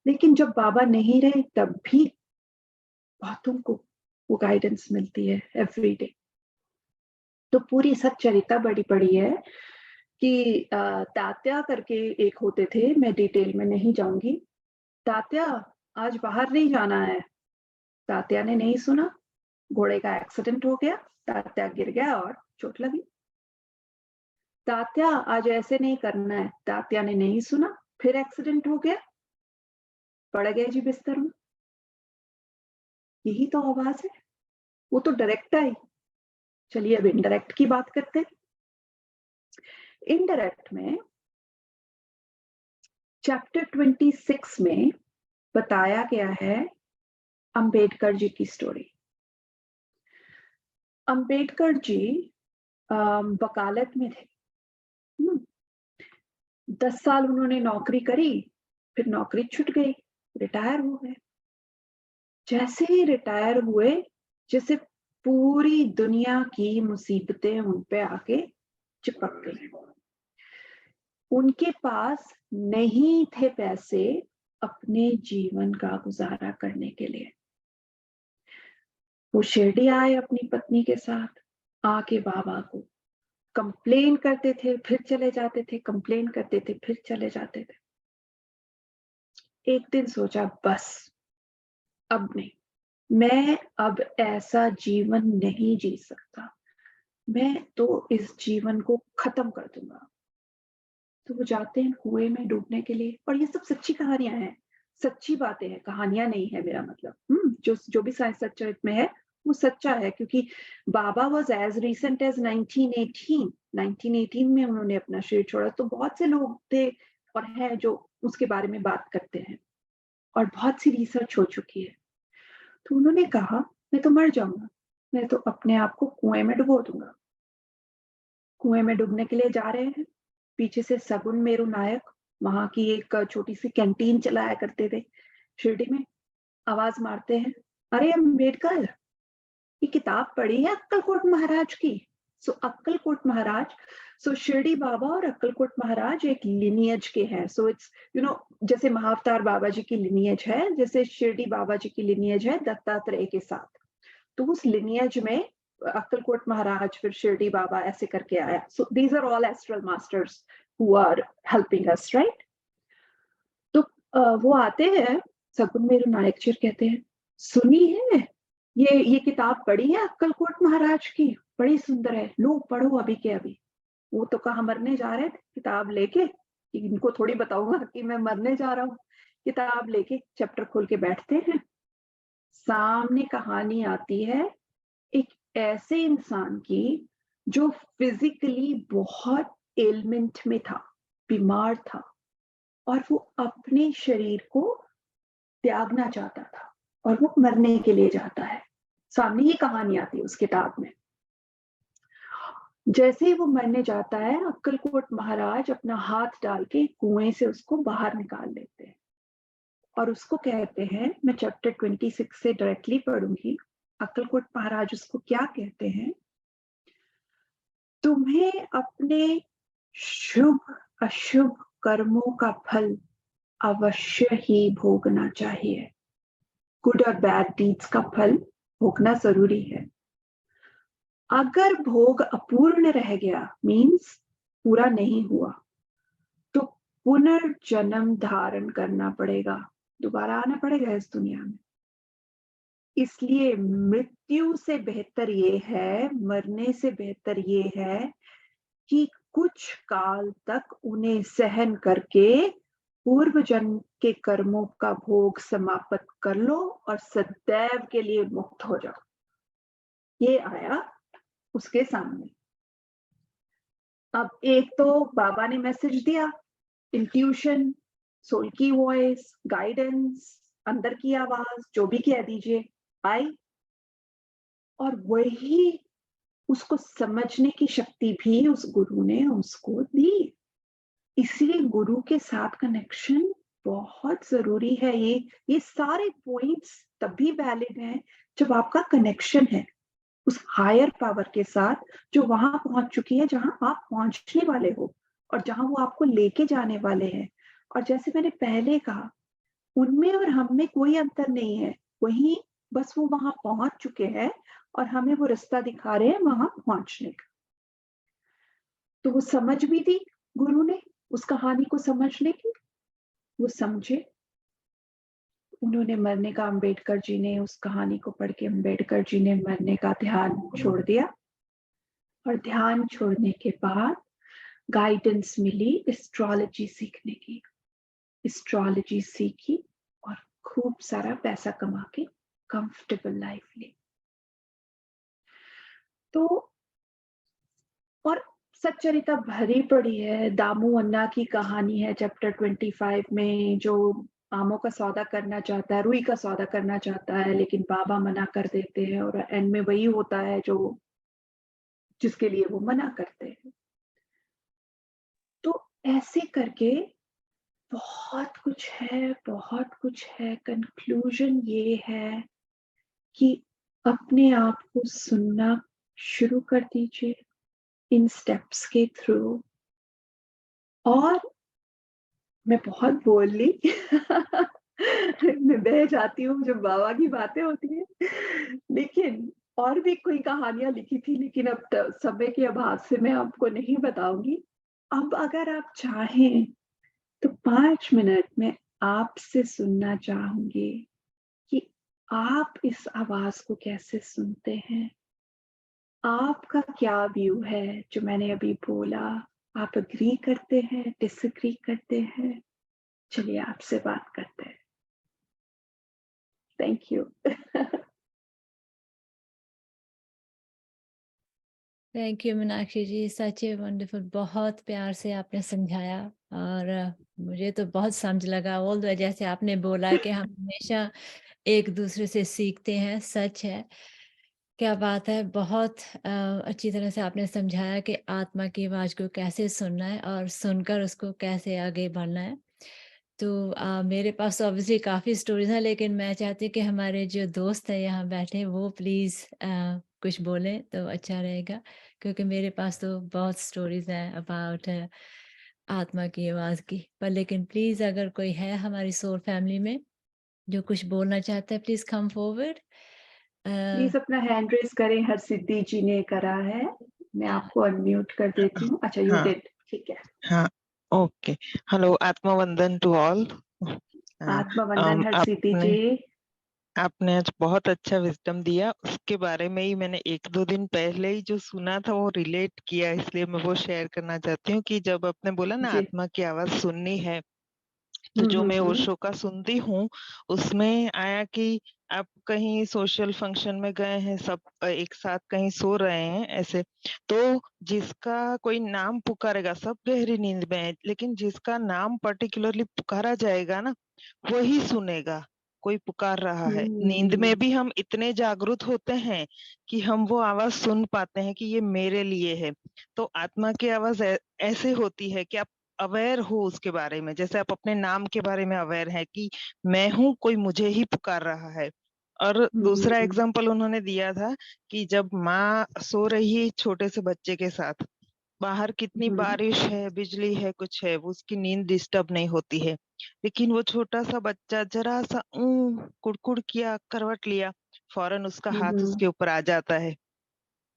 लेकिन जब बाबा नहीं रहे तब भी बहुतों को वो गाइडेंस मिलती है एवरी डे। तो पूरी सच्चरिता बड़ी बड़ी है कि तात्या करके एक होते थे, मैं डिटेल में नहीं जाऊंगी। तात्या, आज बाहर नहीं जाना है। तात्या ने नहीं सुना, घोड़े का एक्सीडेंट हो गया, तात्या गिर गया और चोट लगी। तात्या, आज ऐसे नहीं करना है। तात्या ने नहीं सुना, फिर एक्सीडेंट हो गया, पड़ गए जी बिस्तर में। यही तो आवाज है, वो तो डायरेक्ट आई। चलिए अब इनडायरेक्ट की बात करते हैं। इनडायरेक्ट में चैप्टर 26 में बताया गया है अंबेडकर जी की स्टोरी। अंबेडकर जी वकालत में थे। 10 साल उन्होंने नौकरी करी, फिर नौकरी छूट गई, रिटायर हो गए। जैसे ही रिटायर हुए, जैसे पूरी दुनिया की मुसीबतें उन पे आके चिपक गई। उनके पास नहीं थे पैसे अपने जीवन का गुजारा करने के लिए। वो शिरडी आए अपनी पत्नी के साथ, आके बाबा को कंप्लेन करते थे, फिर चले जाते थे, कंप्लेन करते थे, फिर चले जाते थे। एक दिन सोचा, बस अब नहीं, मैं अब ऐसा जीवन नहीं जी सकता, मैं तो इस जीवन को खत्म कर दूंगा। तो वो जाते हैं कुएं में डूबने के लिए। और ये सब सच्ची कहानियां हैं, सच्ची बातें हैं, कहानियां नहीं है मेरा मतलब। जो भी साइंस सच्चाई में है वो सच्चा है, क्योंकि बाबा वाज एज रिसेंट एज 1918 में उन्होंने अपना शरीर छोड़ा। तो बहुत से लोग थे और हैं जो उसके बारे में बात करते हैं, और बहुत सी रिसर्च हो चुकी है। तो उन्होंने कहा, मैं तो मर जाऊंगा, मैं तो अपने आप को कुएं में डुबो दूंगा। कुएं में डूबने के लिए जा रहे हैं। पीछे से सगुन मेरू नायक वहां की एक छोटी सी कैंटीन चलाया करते थे शिरडी में, आवाज मारते हैं, अरे अम्बेडकर, ये किताब पढ़ी है अक्कलकोट महाराज की? सो अक्कलकोट महाराज, सो शिरडी बाबा और अक्कलकोट महाराज एक लिनियज के हैं। सो इट्स जैसे महाअवतार बाबा जी की लिनियज है, जैसे शिरडी बाबा जी की लिनियज है दत्तात्रेय के साथ, तो उस लिनियज में अक्कलकोट महाराज फिर शिरडी बाबा ऐसे करके आया। So these are all astral masters who are helping us, right? तो वो आते हैं, सगुन मेरू नायक जी कहते हैं, सुनी है ये किताब पढ़ी है अक्कलकोट महाराज की? बड़ी सुंदर है, लो पढ़ो अभी के अभी। वो तो कहाँ मरने जा रहे थे, किताब लेके, इनको थोड़ी बताऊंगा कि मैं मरने जा रहा हूँ। किताब लेके चैप्टर खोल के बैठते हैं, सामने कहानी आती है एक ऐसे इंसान की जो फिजिकली बहुत एलिमेंट में था, बीमार था, और वो अपने शरीर को त्यागना चाहता था और वो मरने के लिए जाता है। सामने ही कहानी आती है उस किताब में। जैसे ही वो मरने जाता है, अक्कलकोट महाराज अपना हाथ डाल के कुएं से उसको बाहर निकाल लेते हैं और उसको कहते हैं, मैं चैप्टर 26 से डायरेक्टली पढ़ूंगी, अक्कलकोट महाराज उसको क्या कहते हैं, तुम्हें अपने शुभ अशुभ कर्मों का फल अवश्य ही भोगना चाहिए। गुड और बैड डीड्स का फल भोगना जरूरी है। अगर भोग अपूर्ण रह गया, मीन्स पूरा नहीं हुआ, तो पुनर्जन्म धारण करना पड़ेगा, दोबारा आना पड़ेगा इस दुनिया में। इसलिए मृत्यु से बेहतर ये है, मरने से बेहतर ये है कि कुछ काल तक उन्हें सहन करके पूर्व जन्म के कर्मों का भोग समाप्त कर लो और सदैव के लिए मुक्त हो जाओ। ये आया उसके सामने। अब एक तो बाबा ने मैसेज दिया, इंट्यूशन, सोल की वॉइस, गाइडेंस, अंदर की आवाज, जो भी कह दीजिए, आई, और वही उसको समझने की शक्ति भी उस गुरु ने उसको दी। इसलिए गुरु के साथ कनेक्शन बहुत जरूरी है। ये सारे पॉइंट्स तभी वैलिड हैं जब आपका कनेक्शन है उस हायर पावर के साथ, जो वहां पहुंच चुकी है जहां आप पहुंचने वाले हो और जहां वो आपको लेके जाने वाले हैं। और जैसे मैंने पहले कहा, उनमें और हम में कोई अंतर नहीं है, वही बस वो वहां पहुंच चुके हैं और हमें वो रास्ता दिखा रहे हैं वहां पहुंचने का। तो वो समझ भी दी गुरु ने, उस कहानी को समझने की, वो समझे। उन्होंने मरने का, अंबेडकर जी ने उस कहानी को पढ़ के अंबेडकर जी ने मरने का ध्यान छोड़ दिया, और ध्यान छोड़ने के बाद गाइडेंस मिली एस्ट्रोलॉजी सीखने की। एस्ट्रोलॉजी सीखी और खूब सारा पैसा कमा के कंफर्टेबल लाइफ ली। तो और सच्चरिता भरी पड़ी है, दामू अन्ना की कहानी है चैप्टर 25 में, जो आमों का सौदा करना चाहता है, रुई का सौदा करना चाहता है, लेकिन बाबा मना कर देते हैं, और एंड में वही होता है जो जिसके लिए वो मना करते हैं। तो ऐसे करके बहुत कुछ है, बहुत कुछ है। कंक्लूजन ये है कि अपने आप को सुनना शुरू कर दीजिए इन स्टेप्स के थ्रू। और मैं बहुत बोल ली मैं बह जाती हूँ जब बाबा की बातें होती है, लेकिन और भी कोई कहानियां लिखी थी, लेकिन अब समय के अभाव से मैं आपको नहीं बताऊंगी। अब अगर आप चाहें तो 5 मिनट में आपसे सुनना चाहूंगी कि आप इस आवाज को कैसे सुनते हैं, आपका क्या व्यू है जो मैंने अभी बोला, आप अग्री करते हैं, डिसएग्री करते हैं? चलिए आपसे बात करते हैं। Thank you. Thank you Meenakshi ji, such a wonderful, बहुत प्यार से आपने समझाया, और मुझे तो बहुत समझ लगा। ऑल जैसे आपने बोला कि हम हमेशा एक दूसरे से सीखते हैं, सच है। क्या बात है! बहुत अच्छी तरह से आपने समझाया कि आत्मा की आवाज़ को कैसे सुनना है और सुनकर उसको कैसे आगे बढ़ना है। तो मेरे पास तो ऑब्वियसली काफ़ी स्टोरीज़ हैं, लेकिन मैं चाहती हूँ कि हमारे जो दोस्त हैं यहाँ बैठे, वो प्लीज़ कुछ बोलें तो अच्छा रहेगा, क्योंकि मेरे पास तो बहुत स्टोरीज़ हैं अबाउट आत्मा की आवाज़ की। पर लेकिन प्लीज़ अगर कोई है हमारी सोल फैमिली में जो कुछ बोलना चाहता है, प्लीज़ कम फॉरवर्ड। प्लीज अपना हैंड रेज करें, हरसिद्धि जी ने करा है, मैं आपको अनम्यूट कर देती हूँ। अच्छा, यू हाँ डिड, ठीक है। हाँ ओके। हेलो, आत्मा वंदन टू ऑल। आत्मा वंदन हरसिद्धि आपने जी। आपने आज बहुत अच्छा विजडम दिया। उसके बारे में ही मैंने 1-2 दिन पहले ही जो सुना था वो रिलेट किया, इसलिए मैं वो शेयर करना चाहती हूँ कि जब आपने बोला ना जी। आत्मा की आवाज सुननी है, तो जो मैं हम्म। ओशो का सुनती हूँ उसमें आया कि आप कहीं सोशल फंक्शन में गए हैं, सब एक साथ कहीं सो रहे हैं ऐसे, तो जिसका कोई नाम पुकारेगा, सब गहरी नींद में है, लेकिन जिसका नाम पर्टिकुलरली पुकारा जाएगा ना, वही सुनेगा। कोई पुकार रहा है, नींद में भी हम इतने जागरूक होते हैं कि हम वो आवाज सुन पाते हैं कि ये मेरे लिए है। तो आत्मा की आवाज ऐसे होती है कि आप अवेयर हो उसके बारे में, जैसे आप अपने नाम के बारे में अवेयर है कि मैं हूँ, कोई मुझे ही पुकार रहा है। और दूसरा एग्जाम्पल उन्होंने दिया था कि जब माँ सो रही है छोटे से बच्चे के साथ, बाहर कितनी बारिश है, बिजली है, कुछ है, वो उसकी नींद डिस्टर्ब नहीं होती है, लेकिन वो छोटा सा बच्चा जरा सा कुड़कुड़ किया, करवट लिया, फौरन उसका हाथ उसके ऊपर आ जाता है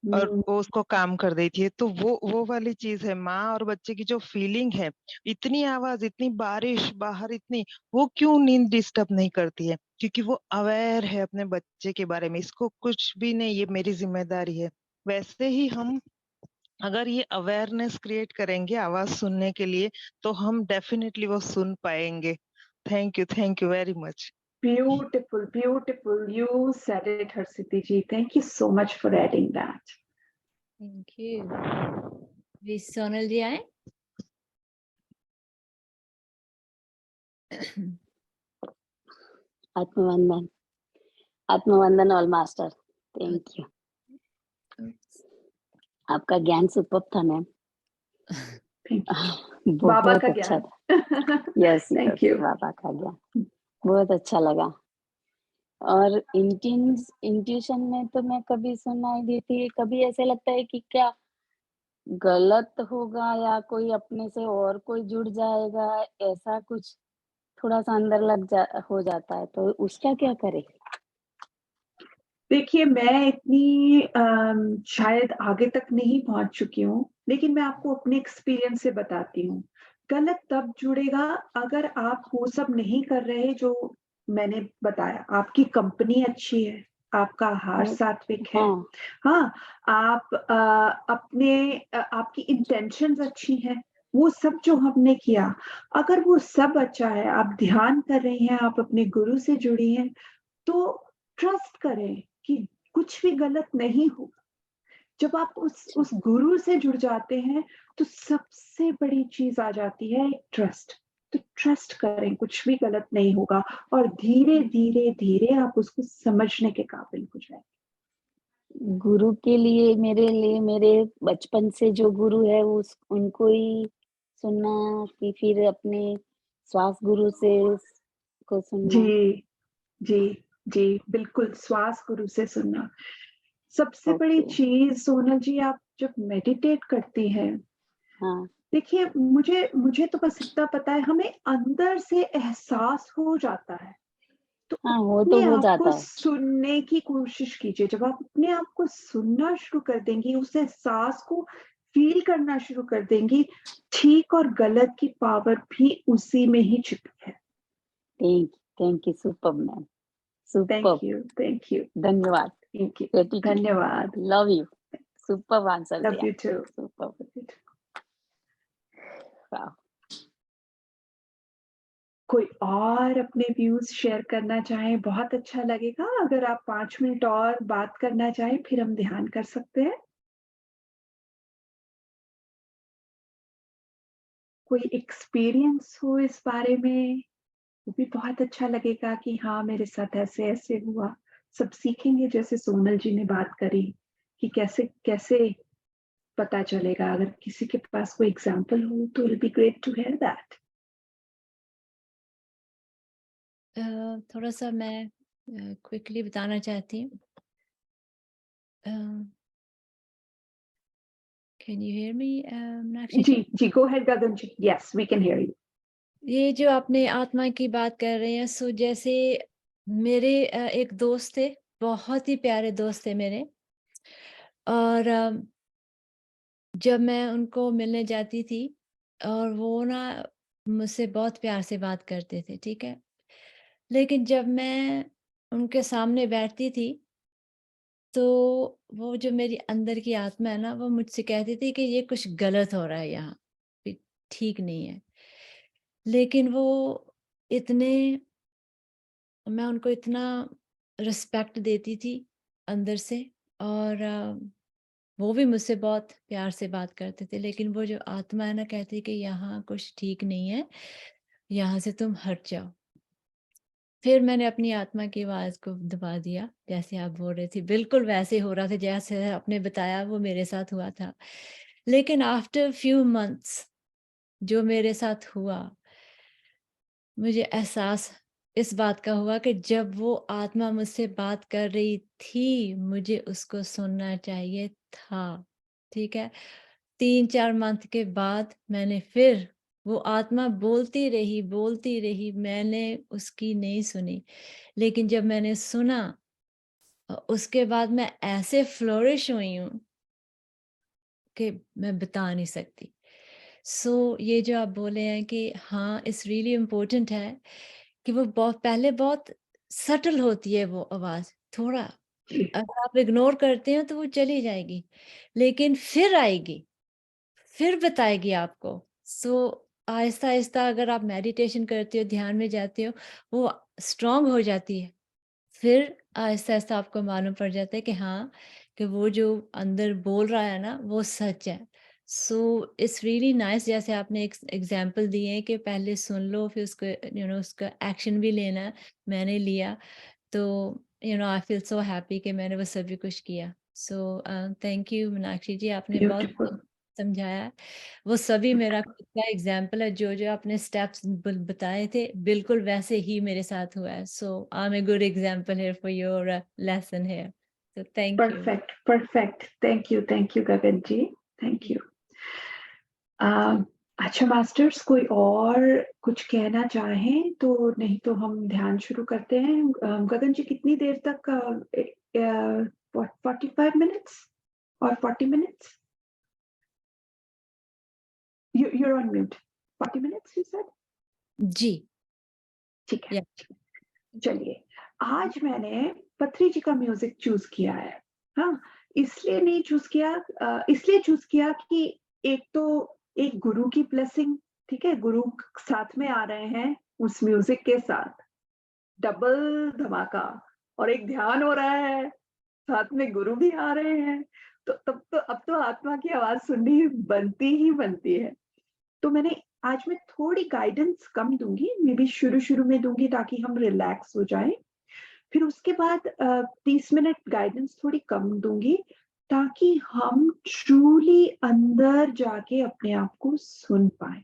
और वो उसको काम कर देती है। तो वो वाली चीज है, माँ और बच्चे की जो फीलिंग है, इतनी आवाज, इतनी बारिश बाहर, इतनी, वो क्यों नींद डिस्टर्ब नहीं करती है? क्योंकि वो अवेयर है अपने बच्चे के बारे में, इसको कुछ भी नहीं, ये मेरी जिम्मेदारी है। वैसे ही हम अगर ये अवेयरनेस क्रिएट करेंगे आवाज सुनने के लिए, तो हम डेफिनेटली वो सुन पाएंगे। Thank you very much. Beautiful, beautiful. You said it, Harsiddhi ji. Thank you so much for adding that. Thank you. Please Sonal ji आएँ। आत्मवंदन, आत्मवंदन ऑल मास्टर, थैंक यू। आपका ज्ञान सुपर्ब था मैम। Thank you. बाबा बहुत का अच्छा ज्ञान। था। Yes Thank yes, you. बाबा का ज्ञान बहुत अच्छा लगा। और इंट्यूशन में तो मैं कभी सुनाई देती है, कभी ऐसे लगता है कि क्या गलत होगा या कोई अपने से और कोई जुड़ जाएगा, ऐसा कुछ थोड़ा सा अंदर हो जाता है, तो उसका क्या करें? देखिए, मैं इतनी शायद आगे तक नहीं पहुंच चुकी हूँ, लेकिन मैं आपको अपने एक्सपीरियंस से बताती हूँ। गलत तब जुड़ेगा अगर आप वो सब नहीं कर रहे जो मैंने बताया। आपकी कंपनी अच्छी है, आपका आहार सात्विक है, हाँ, हाँ, आप आपकी इंटेंशंस अच्छी हैं, वो सब जो हमने किया, अगर वो सब अच्छा है, आप ध्यान कर रही हैं, आप अपने गुरु से जुड़ी हैं, तो ट्रस्ट करें कि कुछ भी गलत नहीं होगा। जब आप उस गुरु से जुड़ जाते हैं, तो सबसे बड़ी चीज आ जाती है ट्रस्ट। तो ट्रस्ट करें, कुछ भी गलत नहीं होगा, और धीरे धीरे धीरे आप उसको समझने के काबिल हो जाएंगे। गुरु के लिए मेरे बचपन से जो गुरु है उनको ही सुनना कि फिर अपने श्वास गुरु से को सुनना? जी, जी, जी, बिल्कुल श्वास गुरु से सुनना। सबसे बड़ी ओके, चीज सोनल जी, आप जब मेडिटेट करती हैं, हाँ, देखिए, मुझे मुझे तो बस इतना पता है, हमें अंदर से एहसास हो जाता है। तो हाँ, वो तो अपने हो आप को जाता है। सुनने की कोशिश कीजिए। जब आप अपने आप को सुनना शुरू कर देंगी, उस एहसास को फील करना शुरू कर देंगी, ठीक और गलत की पावर भी उसी में ही छिपी है। Thank you, super ma'am, thank super, you, thank you, धन्यवाद, थैंक यू, ग्रेटिट्यूड, धन्यवाद। Love you, super answer love दिया, यू टू। सुपर, वाह। कोई और अपने व्यूज शेयर करना चाहें, बहुत अच्छा लगेगा। अगर आप 5 मिनट और बात करना चाहें, फिर हम ध्यान कर सकते हैं। कोई एक्सपीरियंस हो इस बारे में, वो भी बहुत अच्छा लगेगा कि हाँ, मेरे साथ ऐसे ऐसे हुआ। सब सीखेंगे, जैसे सोनल जी ने बात करी कि कैसे कैसे पता चलेगा। अगर किसी के पास कोई एग्जाम्पल हो तो it be great to hear that. थोड़ा सा मैं क्विकली बताना चाहती हूँ। Can you hear me Meenakshi ji ji? जी, go ahead Gagan ji, yes we can hear you. ये जो आपने आत्मा की बात कर रहे हैं, सो जैसे मेरे एक दोस्त थे, बहुत ही प्यारे दोस्त थे मेरे, और जब मैं उनको मिलने जाती थी और वो ना मुझसे बहुत प्यार से बात करते थे, ठीक है। लेकिन जब मैं उनके सामने बैठती थी तो वो जो मेरी अंदर की आत्मा है ना, वो मुझसे कहती थी कि ये कुछ गलत हो रहा है यहाँ, ये ठीक नहीं है। लेकिन वो इतने मैं उनको इतना रिस्पेक्ट देती थी अंदर से, और वो भी मुझसे बहुत प्यार से बात करते थे, लेकिन वो जो आत्मा है ना, कहती कि यहाँ कुछ ठीक नहीं है, यहाँ से तुम हट जाओ। फिर मैंने अपनी आत्मा की आवाज़ को दबा दिया, जैसे आप बोल रहे थे, बिल्कुल वैसे हो रहा था जैसे आपने बताया वो मेरे साथ हुआ था। लेकिन आफ्टर फ्यू मंथ्स जो मेरे साथ हुआ, मुझे एहसास इस बात का हुआ कि जब वो आत्मा मुझसे बात कर रही थी, मुझे उसको सुनना चाहिए था, ठीक है? 3-4 मंथ के बाद मैंने फिर वो आत्मा बोलती रही, मैंने उसकी नहीं सुनी। लेकिन जब मैंने सुना उसके बाद मैं ऐसे फ्लोरिश हुई हूँ कि मैं बता नहीं सकती। सो ये जो आप बोले हैं कि हाँ, इट्स रियली इम्पोर्टेंट है कि वो पहले बहुत सटल होती है वो आवाज़, थोड़ा अगर आप इग्नोर करते हैं तो वो चली जाएगी, लेकिन फिर आएगी, फिर बताएगी आपको। सो आहिस्ता-आहिस्ता अगर आप मेडिटेशन करते हो, ध्यान में जाते हो, वो स्ट्रॉन्ग हो जाती है। फिर आहिस्ता-आहिस्ता आपको मालूम पड़ जाता है कि हाँ, कि वो जो अंदर बोल रहा है ना, वो सच है। सो इट्स रियली नाइस, जैसे आपने एक एग्ज़ाम्पल दिए हैं कि पहले सुन लो, फिर उसको उसका एक्शन भी लेना है। मैंने लिया, तो आई फील सो हैप्पी कि मैंने वो सभी कुछ किया। सो थैंक यू मीनाक्षी जी, आपने बहुत ब्यूटीफुल। समझाया। वो सभी मेरा खुद का एग्जाम्पल है, जो आपने स्टेप्स बताए थे, बिल्कुल वैसे ही मेरे साथ हुआ है। So I am a good example here for your lesson here. So thank you. Perfect perfect, thank you Gagan ji, thank you. अच्छा मास्टर्स, कोई और कुछ कहना चाहें तो? नहीं तो हम ध्यान शुरू करते हैं। गगन जी कितनी देर तक? 45 मिनट्स और 40 minutes? you're on mute. 40 minutes you said? जी। ठीक है, या चलिए। आज मैंने पथरी जी का म्यूजिक चूज किया है। हाँ, इसलिए नहीं चूज किया, इसलिए चूज किया कि एक तो एक गुरु की ब्लेसिंग, ठीक है, गुरु साथ में आ रहे हैं उस म्यूजिक के साथ, डबल धमाका। और एक ध्यान हो रहा है, साथ में गुरु भी आ रहे हैं, तो तब तो अब तो आत्मा की आवाज सुननी बनती ही बनती है। तो मैंने आज मैं थोड़ी गाइडेंस कम दूंगी, मे बी शुरू में दूंगी ताकि हम रिलैक्स हो जाएं। फिर उसके बाद 30 मिनट गाइडेंस थोड़ी कम दूंगी, ताकि हम ट्रूली अंदर जाके अपने आप को सुन पाए,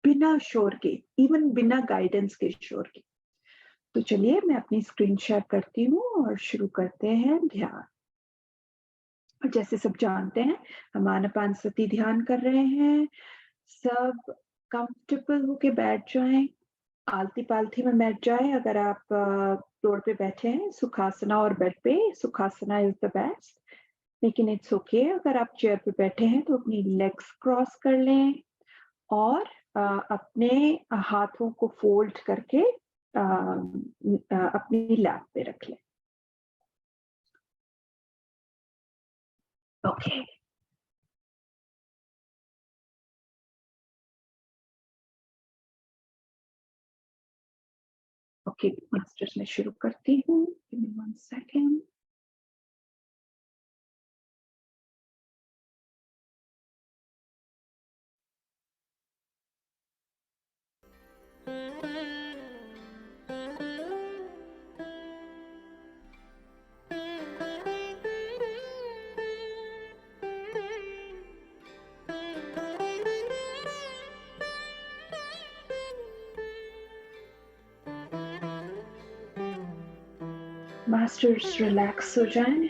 बिना शोर के, इवन बिना गाइडेंस के शोर के। तो चलिए मैं अपनी स्क्रीन शेयर करती हूँ और शुरू करते हैं ध्यान। और जैसे सब जानते हैं, हम आनापानसती ध्यान कर रहे हैं। सब कंफर्टेबल होके बैठ जाएं, आलती पालती में बैठ जाएं। अगर आप फ्लोर पे बैठे हैं, सुखासना और बेड पे, सुखासना इज द बेस्ट। लेकिन इट्स ओके, अगर आप चेयर पे बैठे हैं तो अपनी लेग्स क्रॉस कर लें और अपने हाथों को फोल्ड करके अपनी लैप पे रख लें। ओके, ओके मास्टर्स, मैं शुरू करती हूँ। Give me 1 second. Masters relax हो जाएं।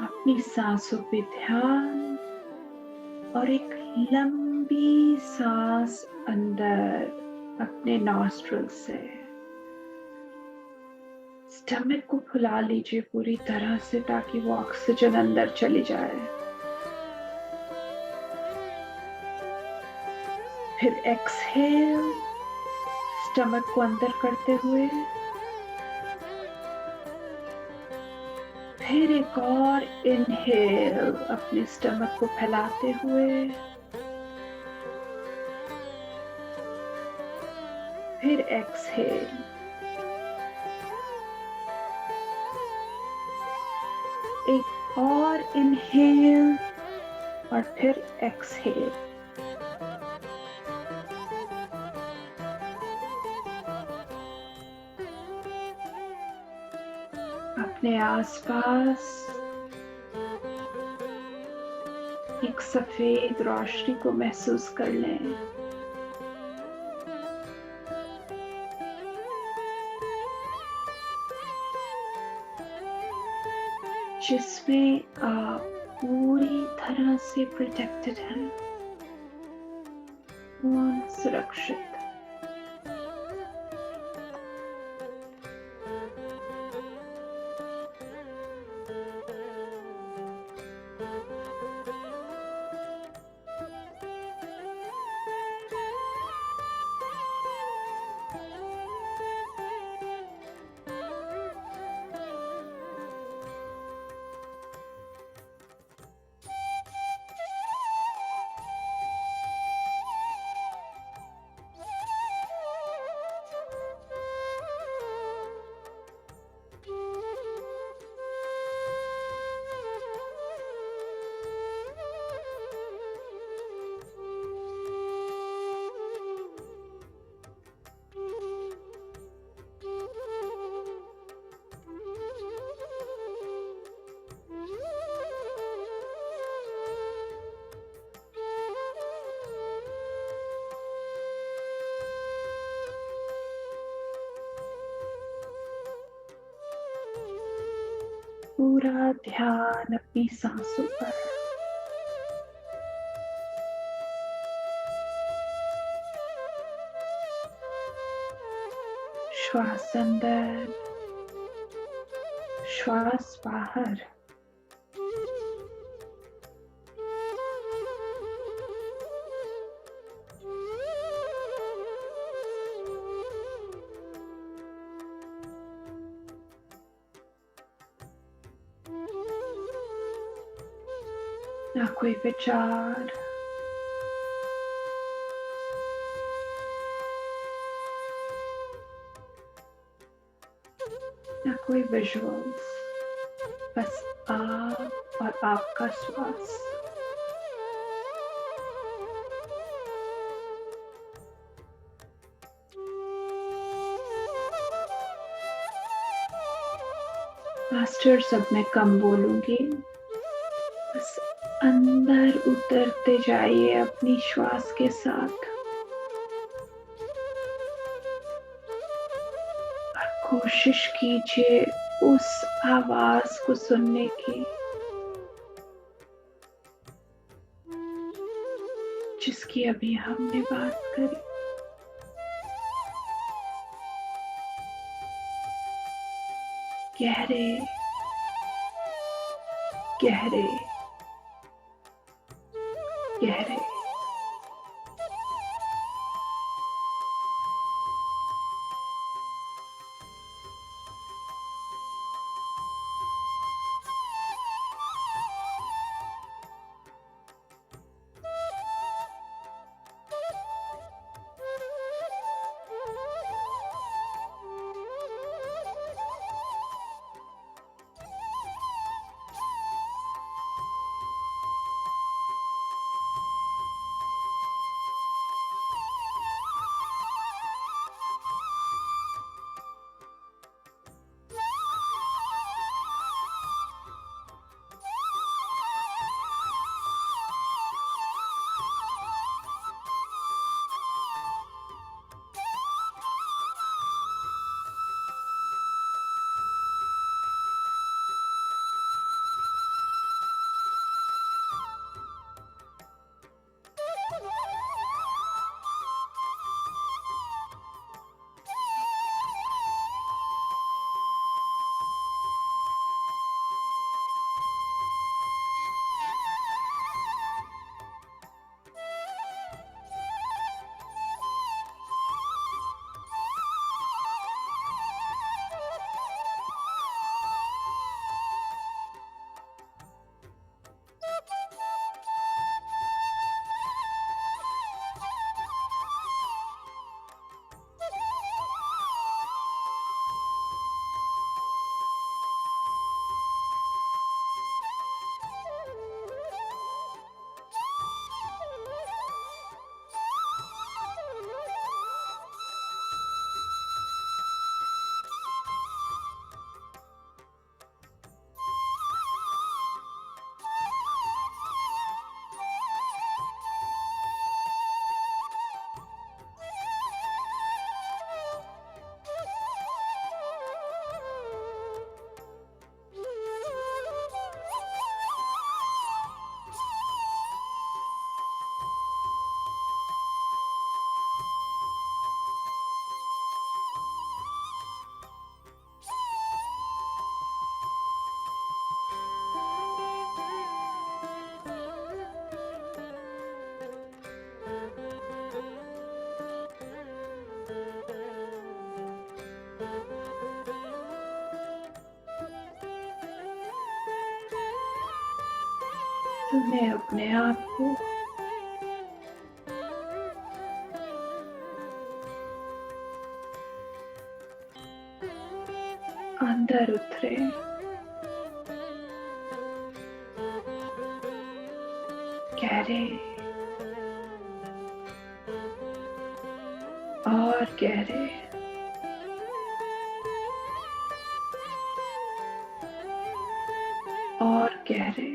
अपनी सांसों पे ध्यान और एक लंबी सांस अंदर अपने नॉस्ट्रल से। स्टमक को फुला लीजिए पूरी तरह से ताकि वो ऑक्सीजन अंदर चली जाए। फिर एक्सहेल स्टमक को अंदर करते हुए, फिर एक और इनहेल अपने स्टमक को फैलाते हुए, फिर एक्सहेल। एक और इनहेल और फिर एक्सहेल। अपने आसपास एक सफेद रोशनी को महसूस कर लें। जिसमें आप पूरी तरह से प्रोटेक्टेड हैं, पूर्ण सुरक्षित। पूरा ध्यान अपनी सांसों पर। श्वास अंदर, श्वास बाहर। ना कोई विचार, ना कोई विजुअल्स, बस आप और आपका श्वास। मास्टर्स, अब मैं कम बोलूंगी, बस अंदर उतरते जाइए अपनी श्वास के साथ और कोशिश कीजिए उस आवाज को सुनने की जिसकी अभी हमने बात करी। गहरे गहरे गहरे। तुम्हें अपने आप को अंदर उतरे, गहरे और गहरे, और गहरे,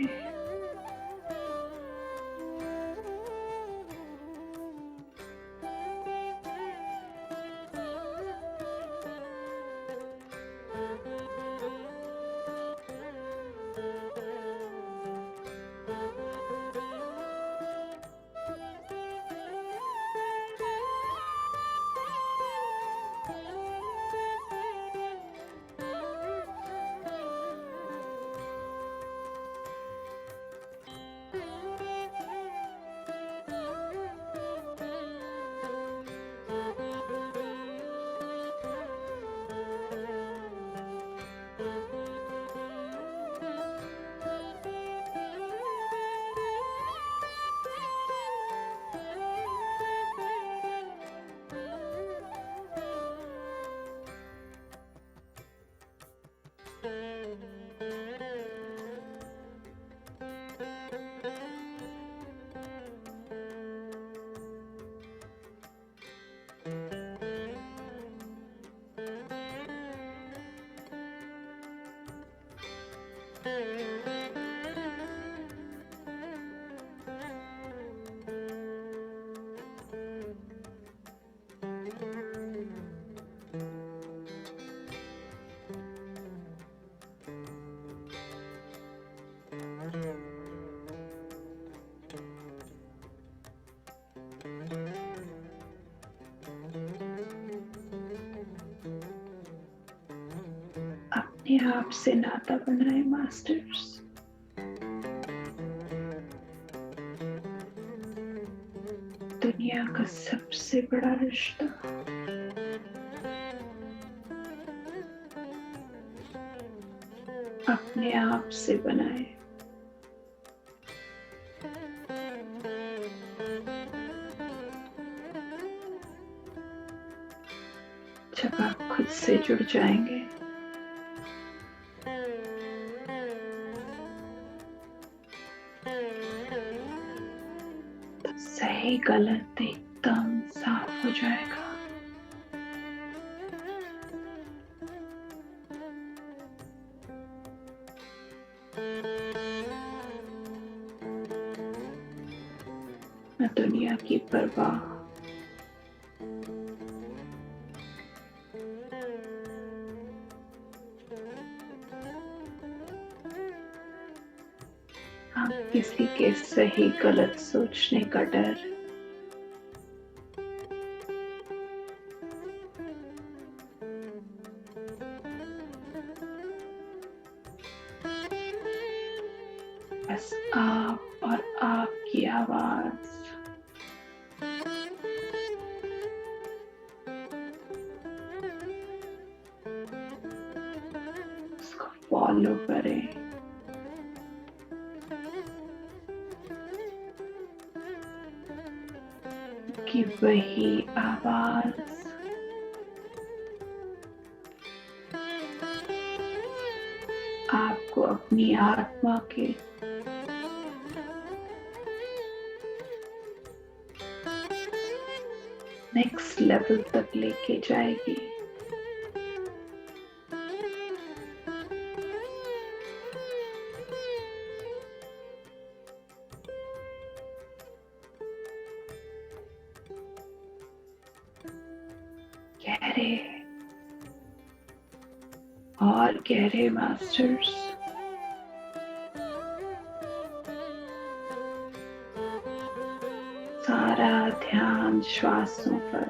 अपने आप से नाता बनाए मास्टर्स। दुनिया का सबसे बड़ा रिश्ता अपने आप से बनाए। जब आप खुद से जुड़ जाएंगे तो सही गलत एकदम साफ हो जाएगा। न दुनिया की परवाह, हम किसी के सही गलत सोचने का डर, बस आप और आपकी आवाज, उसको फॉलो करें। कि वही आवाज आपको अपनी आत्मा के नेक्स्ट लेवल तक लेके जाएगी। गहरे और गहरे मास्टर्स। सारा ध्यान श्वासों पर।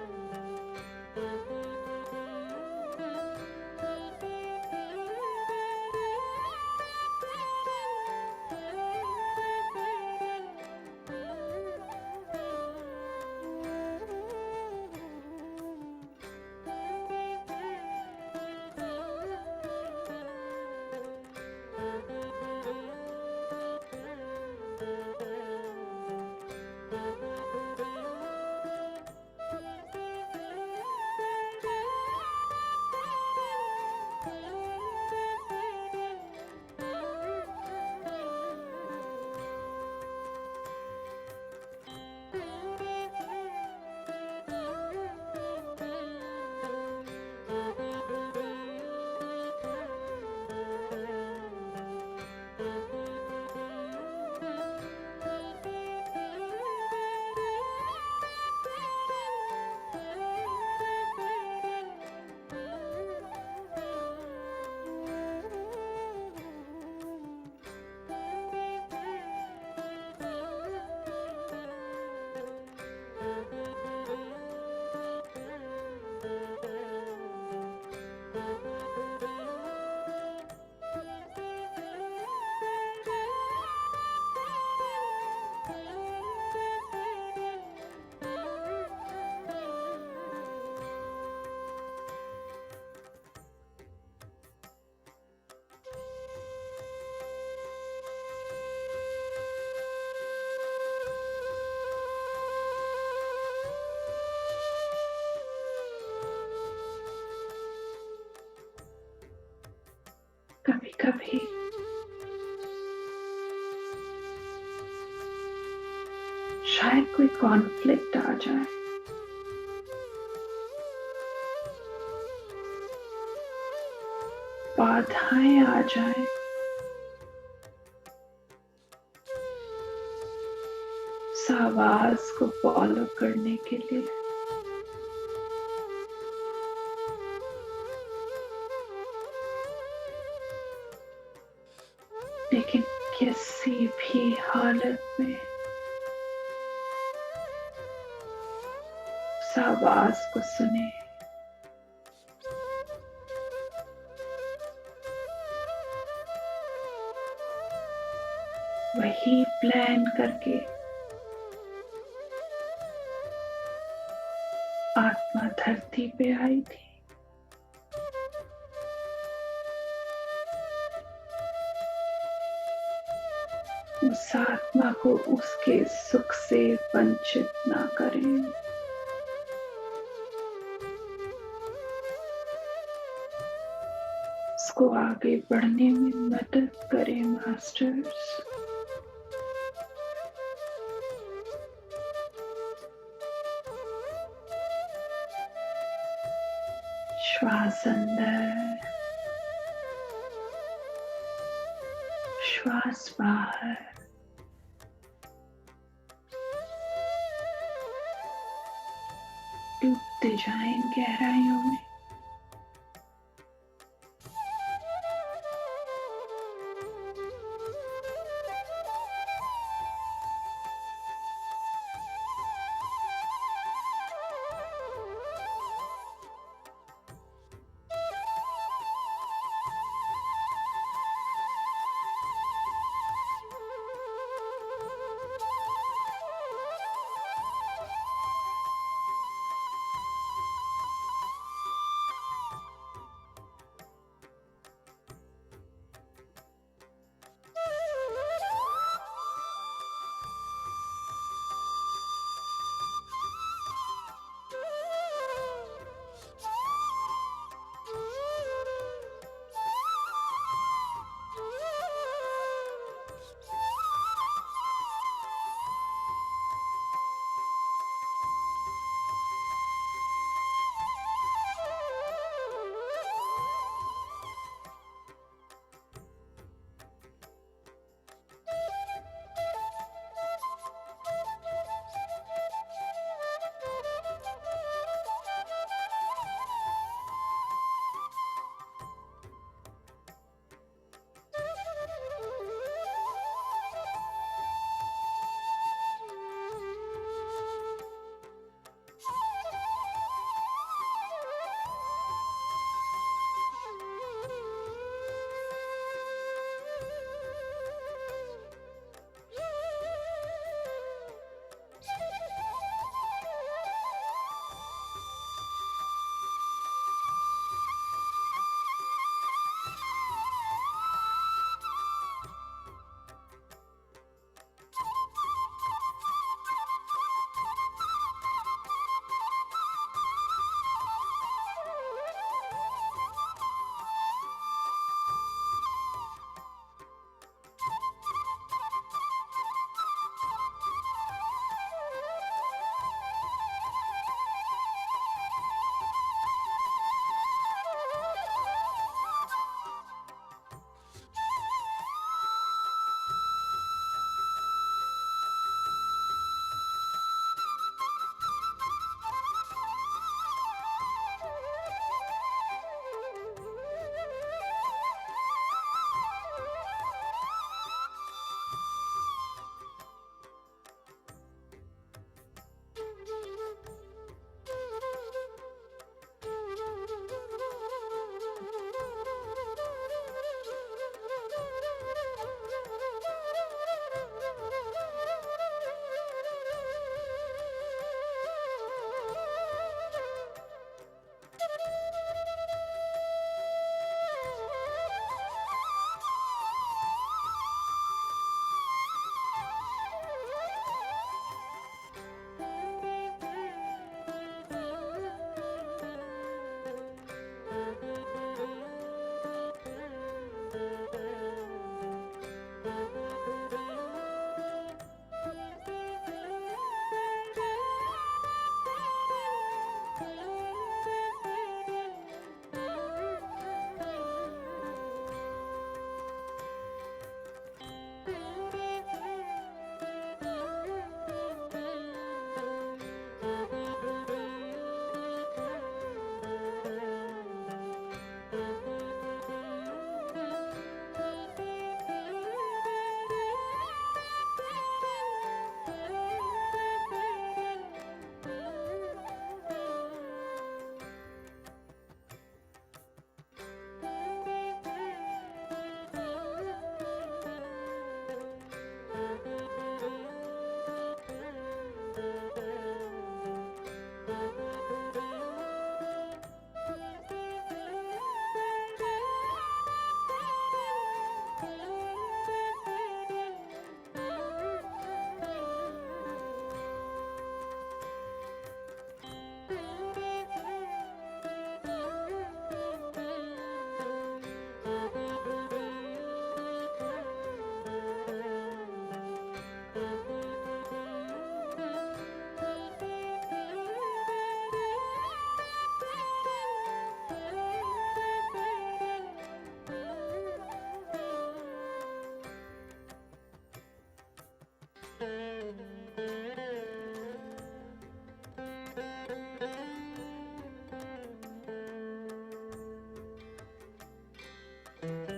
भी शायद कोई कॉन्फ्लिक्ट आ जाए, बाधाएं आ जाए, उस आवाज को फॉलो करने के लिए। लेकिन किसी भी हालत में उस आवाज को सुने, वही प्लान करके आत्मा धरती पे आई थी। उस आत्मा को उसके सुख से वंचित ना करें। उसको आगे बढ़ने में मदद करें मास्टर्स। श्वास अंदर, श्वास बाहर। डूबते जाएं गहराइयों में।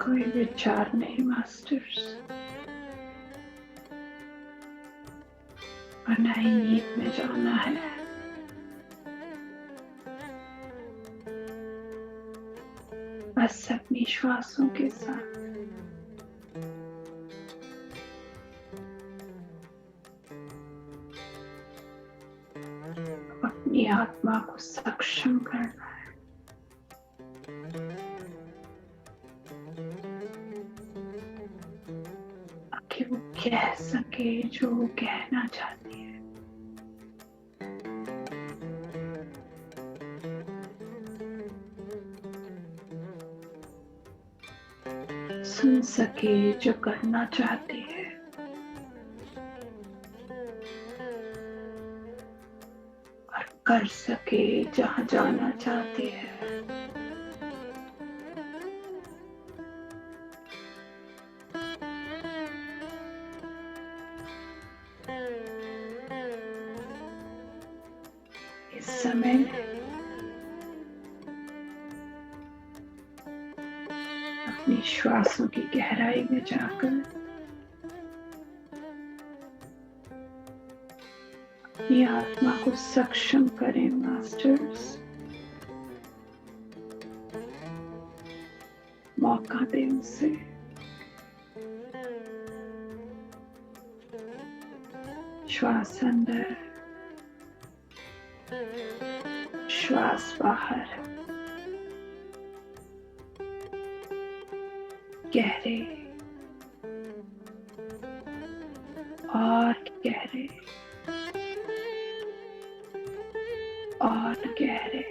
कोई विचार नहीं मास्टर्स, वरना ही नींद में जाना है। बस अपनी श्वासों के साथ अपनी आत्मा को सक्षम करना है कि वो कह सके जो वो कहना चाहती है। सुन सके जो करना चाहती है। और कर सके जहां जाना चाहती है। इस समय अपनी श्वासों की गहराई में जाकर अपनी आत्मा को सक्षम करें मास्टर्स। मौका दें उसे। श्वास अंदर, श्वास बाहर, गहरे और गहरे और गहरे।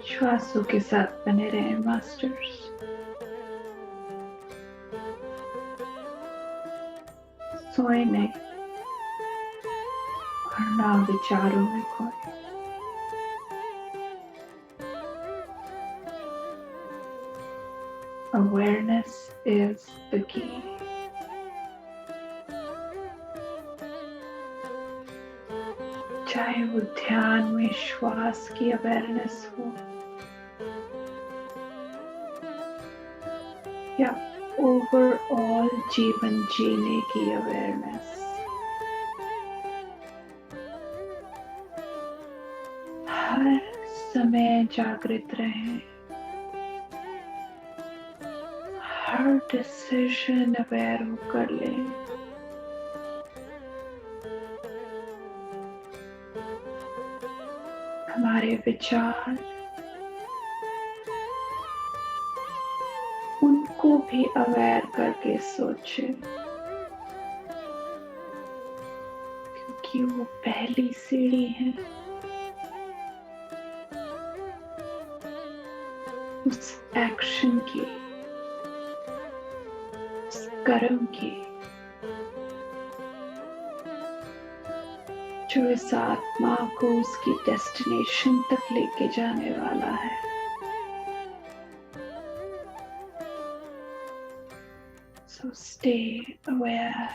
श्वासों के साथ बने रहें मास्टर्स। सोए नहीं और ना विचारों में खोए। Awareness is the key. चाहे वो ध्यान में श्वास की अवेयरनेस हो या ओवरऑल जीवन जीने की अवेयरनेस, हर समय जागृत रहें, हर डिसीजन अवेयर होकर लें। हमारे विचार उनको भी अवेयर करके सोचें, क्योंकि वो पहली सीढ़ी है उस एक्शन की, उस कर्म की, जो इस आत्मा को उसकी डेस्टिनेशन तक लेके जाने वाला है। So stay aware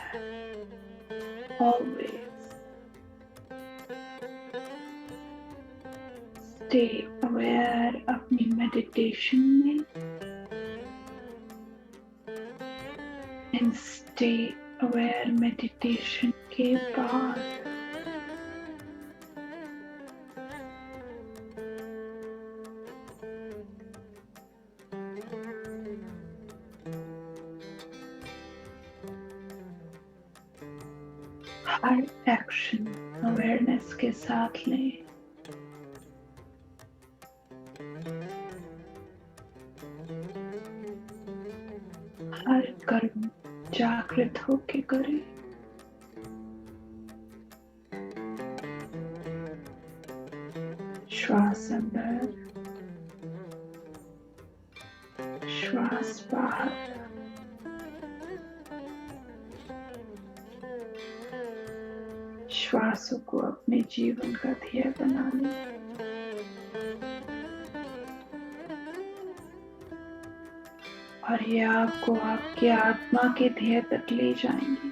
always. Stay aware अपनी meditation में and stay aware meditation के बाद। हर एक्शन अवेयरनेस के साथ लें। हर कर्म जागृत होके करें। श्वास अंदर, श्वास बाहर। श्वासों को अपने जीवन का ध्येय बना लें। और ये आपको आपकी आत्मा के ध्येय तक ले जाएंगे।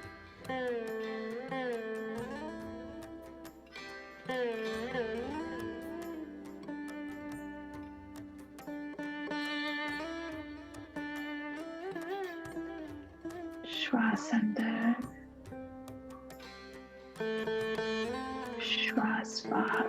श्वास अंदर, श्वास बाहर।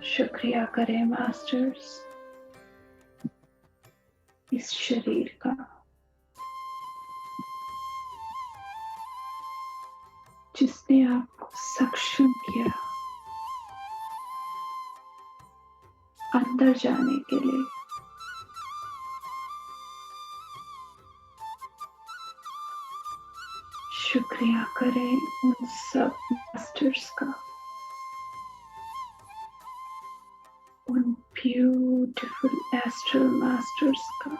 शुक्रिया करें मास्टर्स इस शरीर का, जिसने आपको सक्षम किया अंदर जाने के लिए। शुक्रिया करें उन सब मास्टर्स का, उन ब्यूटीफुल एस्ट्रल मास्टर्स का,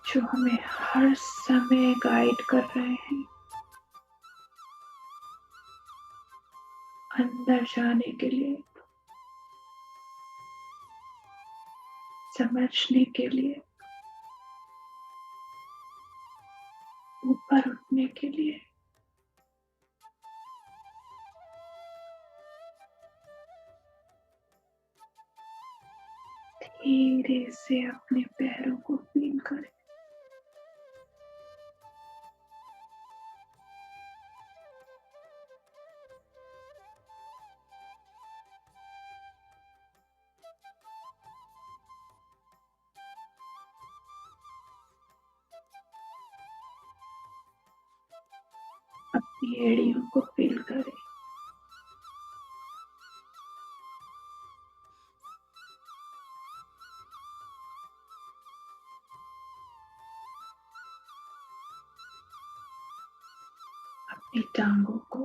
जो हमें हर समय गाइड कर रहे हैं अंदर जाने के लिए, समझने के लिए, ऊपर उठने के लिए। धीरे से अपने पैरों को फील करें। अपनी एड़ियों को फील करें। अपनी टांगों को,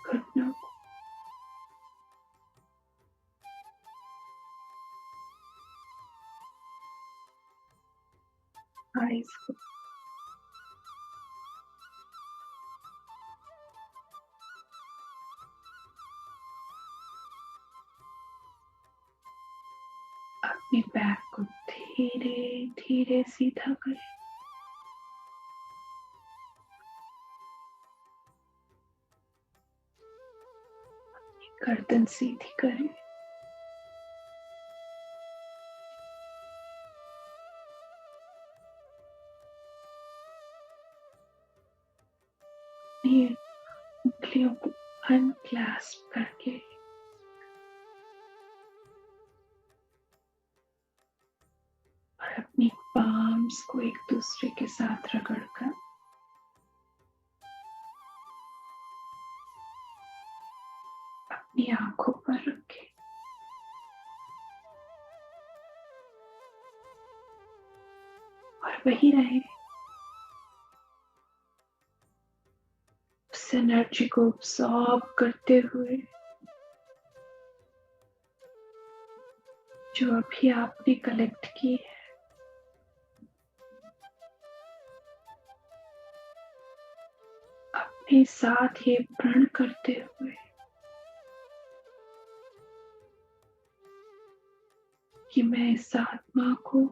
घुटनों को, आईज को, अपनी बैक को धीरे धीरे सीधा करें। अपनी गर्दन सीधी करें। अपनी उंगलियों को अनक्लैस्प करके और अपनी पाम्स को एक दूसरे के साथ रगड़कर अपनी आंखों पर रखें। और वही रहे, उस एनर्जी को अब्सॉर्ब करते हुए जो अभी आपने कलेक्ट की है, अपने साथ ये प्रण करते हुए कि मैं इस आत्मा को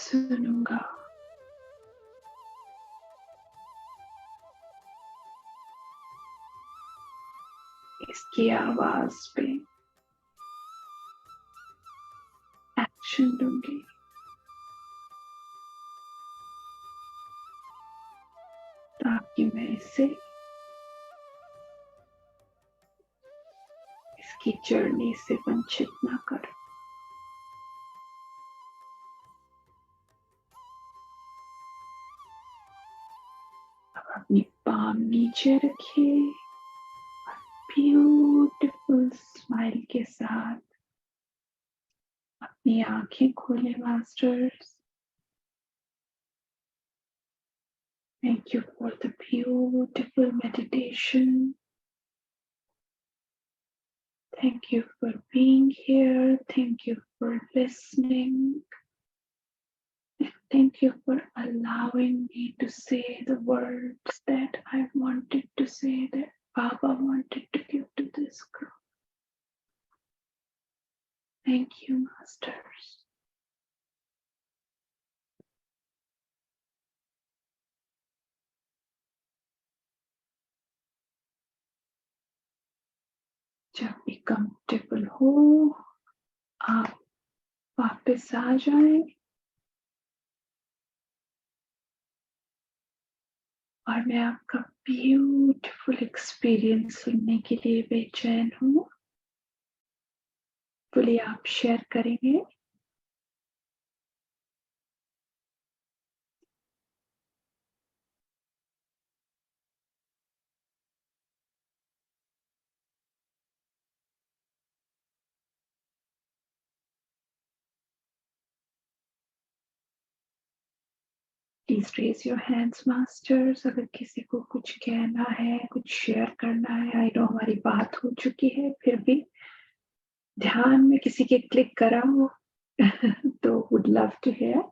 सुनूंगा, इसकी आवाज पे एक्शन लूंगी, ताकि मैं इसे इसकी जर्नी से वंचित ना करूं। अब अपनी पाम नीचे रखिए, ब्यूटीफुल स्माइल के साथ अपनी आंखें खोले masters. Thank you for the beautiful meditation. Thank you for being here. Thank you for listening. Thank you for allowing me to say the words that I wanted to say, that Baba wanted to give to this group. Thank you, Masters. जब भी comfortable हो, आप वापस आ जाएं और मैं आपका beautiful experience सुनने के लिए बेचैन हूँ। बोलिए, आप शेयर करेंगे? Please raise your hands masters, अगर किसी को कुछ कहना है, कुछ शेयर करना है। आई नो हमारी बात हो चुकी है, फिर भी ध्यान में किसी के क्लिक करा हो तो would love to hear.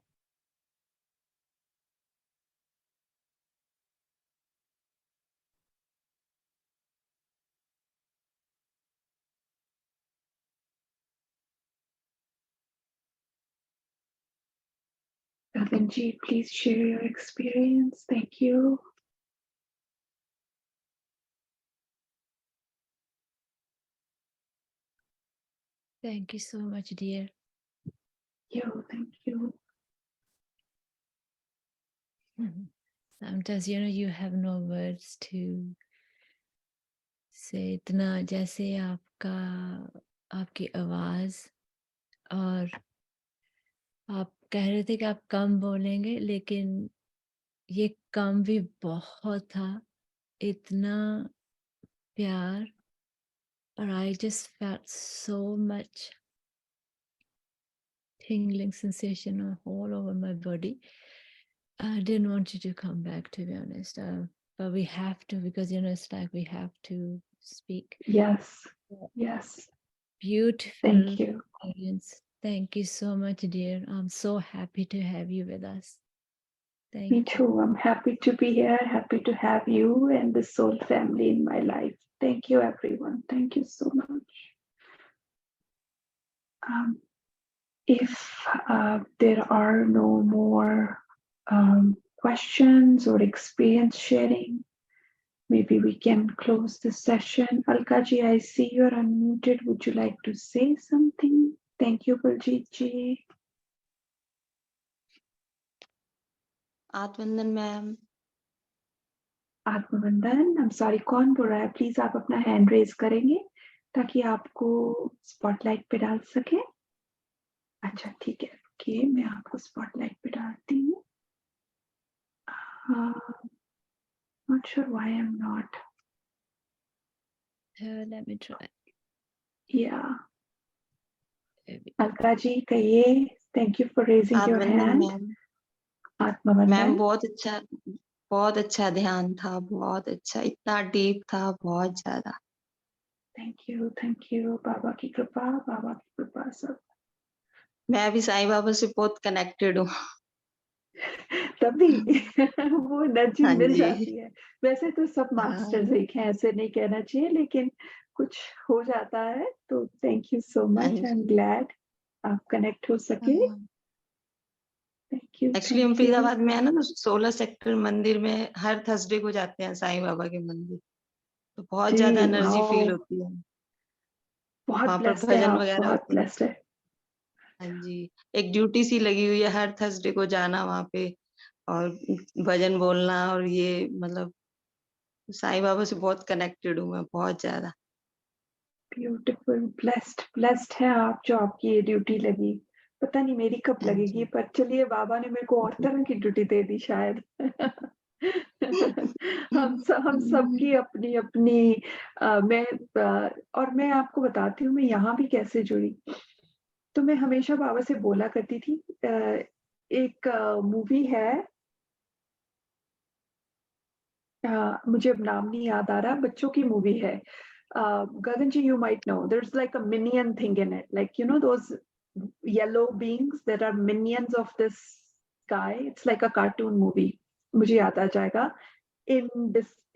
Gagan ji, please share your experience. Thank you. Thank you so much, dear. Thank you. Sometimes, you have no words to say. इतना जैसे आपकी आवाज, और आप कह रहे थे कि आप कम बोलेंगे, लेकिन ये कम भी बहुत था। इतना प्यार, और I just felt so much tingling sensation all over my body. I didn't want you to come back, to be honest. But we have to, because it's like we have to speak. Yes. Yes. Beautiful Thank you. experience. Thank you so much, dear. I'm so happy to have you with us. Me Thank you. too. I'm happy to be here. Happy to have you and the soul family in my life. Thank you, everyone. Thank you so much. If there are no more questions or experience sharing, maybe we can close the session. Alka ji, I see you're unmuted. Would you like to say something? Thank you, Baljeet ji. आत्मवंदन ma'am. आत्मवंदन, I'm sorry, कौन बोल रहा है? Please आप अपना hand raise करेंगे ताकि आपको स्पॉटलाइट पे डाल सके। अच्छा ठीक है, ओके, मैं आपको स्पॉटलाइट पे डालती हूँ। Not sure why I'm not. Let me try. Yeah. Alka ji कहिए, thank you for raising your आत्मवंदन hand. मैम। आत्मवंदन मैम बहुत अच्छा ध्यान था, बहुत अच्छा, इतना डीप था, बहुत ज्यादा। thank you. बाबा की कृपा सब। मैं भी साईं बाबा से बहुत कनेक्टेड हूँ। तभी वो एनर्जी हाँ मिल जी। जाती है। वैसे तो सब हाँ। मास्टर्स एक हैं, ऐसे नहीं कहना चाहिए, लेकिन कुछ हो जाता है। तो थैंक यू सो हाँ मच, जी। आई एम ग्लैड आप कनेक्ट हो सके। Thank you. एक्चुअली हम फरीदाबाद में है ना, तो 16 सेक्टर मंदिर में हर थर्सडे को जाते हैं साईं बाबा के मंदिर, तो बहुत ज्यादा एनर्जी फील होती है। बहुत वहाँ पर ब्लेस्ड है भजन आप, वगैरह बहुत होते हैं। ब्लेस्ड है। हाँ जी, एक ड्यूटी सी लगी हुई है हर थर्सडे को जाना वहाँ पे और भजन बोलना, और ये मतलब साईं बाबा से बहुत कनेक्टेड हूँ मैं, बहुत ज्यादा। ब्यूटीफुल, ब्लेस्ड है आप जो आपकी ये ड्यूटी लगी। पता नहीं मेरी कब हाँ लगेगी, जी। पर चलिए बाबा ने मेरे को और तरह की ड्यूटी दे दी शायद। हम सबकी अपनी अपनी और मैं आपको बताती हूँ मैं यहाँ भी कैसे जुड़ी। तो मैं हमेशा बाबा से बोला करती थी, एक मूवी है, मुझे अब नाम नहीं याद आ रहा, बच्चों की मूवी है। Gagan ji, you might know. There's like a minion thing in it, like those yellow beings that are minions of this guy. It's like a cartoon movie. मुझे याद आ जाएगा,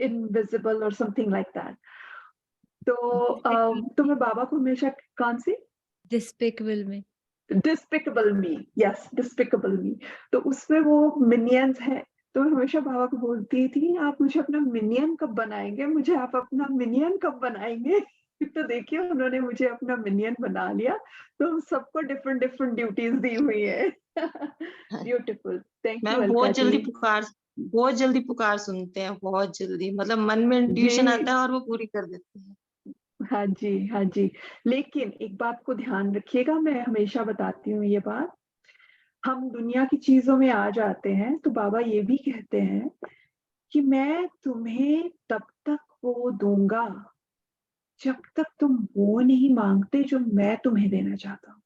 Invisible or something like that. तो मैं बाबा को हमेशा, कौन सी? Despicable Me. Despicable Me, yes, Despicable Me. तो उसमें वो मिनियंस है। तो मैं हमेशा बाबा को बोलती थी, आप मुझे अपना मिनियन कब बनाएंगे, मुझे आप अपना मिनियन कब बनाएंगे। तो देखिए उन्होंने मुझे अपना मिनियन बना लिया, तो सबको डिफरेंट डिफरेंट ड्यूटीज दी हुई है। Beautiful, thank you ma'am Alka ji. बहुत जल्दी पुकार सुनते हैं, बहुत जल्दी, मतलब मन में इंट्यूशन जी आता है और वो पूरी कर देते हैं। हाँ जी, हाँ जी। लेकिन एक बात को ध्यान रखिएगा, मैं हमेशा बताती हूँ ये बात, हम दुनिया की चीजों में आ जाते हैं तो बाबा ये भी कहते हैं कि मैं तुम्हें तब तक वो दूंगा जब तक तुम वो नहीं मांगते जो मैं तुम्हें देना चाहता हूँ।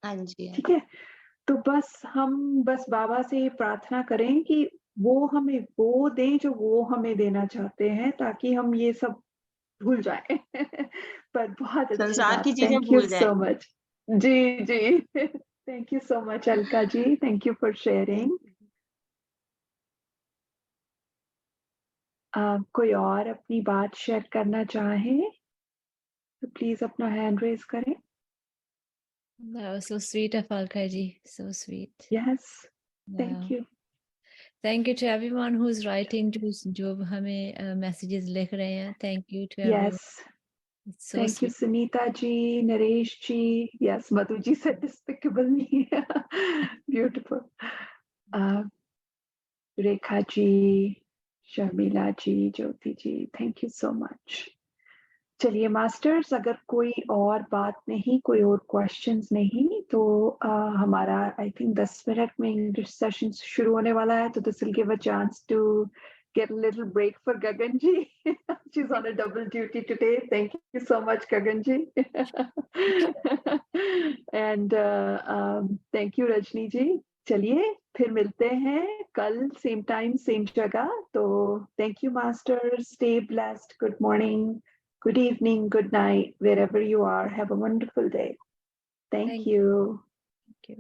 हाँ जी, हाँ ठीक है, तो बस हम बस बाबा से ये प्रार्थना करें कि वो हमें वो दें जो वो हमें देना चाहते हैं, ताकि हम ये सब भूल जाएं। पर बहुत अच्छी संसार बात, की चीजें थैंक यू भूल जाए। So much. जी जी, thank you so much Alka ji, thank you for sharing. कोई और अपनी बात शेयर करना चाहे तो प्लीज अपना हैंड रेज करें। That was so sweet of Alka ji. So sweet. Yes, Yeah. Thank you. Thank you to everyone who's writing to जो हमें messages लिख रहे हैं. Thank you to everyone. Yes, It's so thank you sweet. Sunita ji, Naresh ji, yes Madhu ji से despicable नहीं। Beautiful. Rekha ji, Sharmila ji, Jyoti ji, thank you so much. चलिए masters, अगर कोई और बात नहीं, कोई और क्वेश्चंस नहीं, तो हमारा आई थिंक 10 मिनट में इंग्लिश सेशन शुरू होने वाला है, तो this will give a chance to get a little break for Gagan ji. She's on a double duty today. Thank you so much, Gagan ji. And thank you, Rajni ji. चलिए फिर मिलते हैं कल सेम टाइम सेम जगह। तो thank you masters, stay blessed, good morning, good evening, good night, wherever you are. Have a wonderful day. Thank Thank you. you.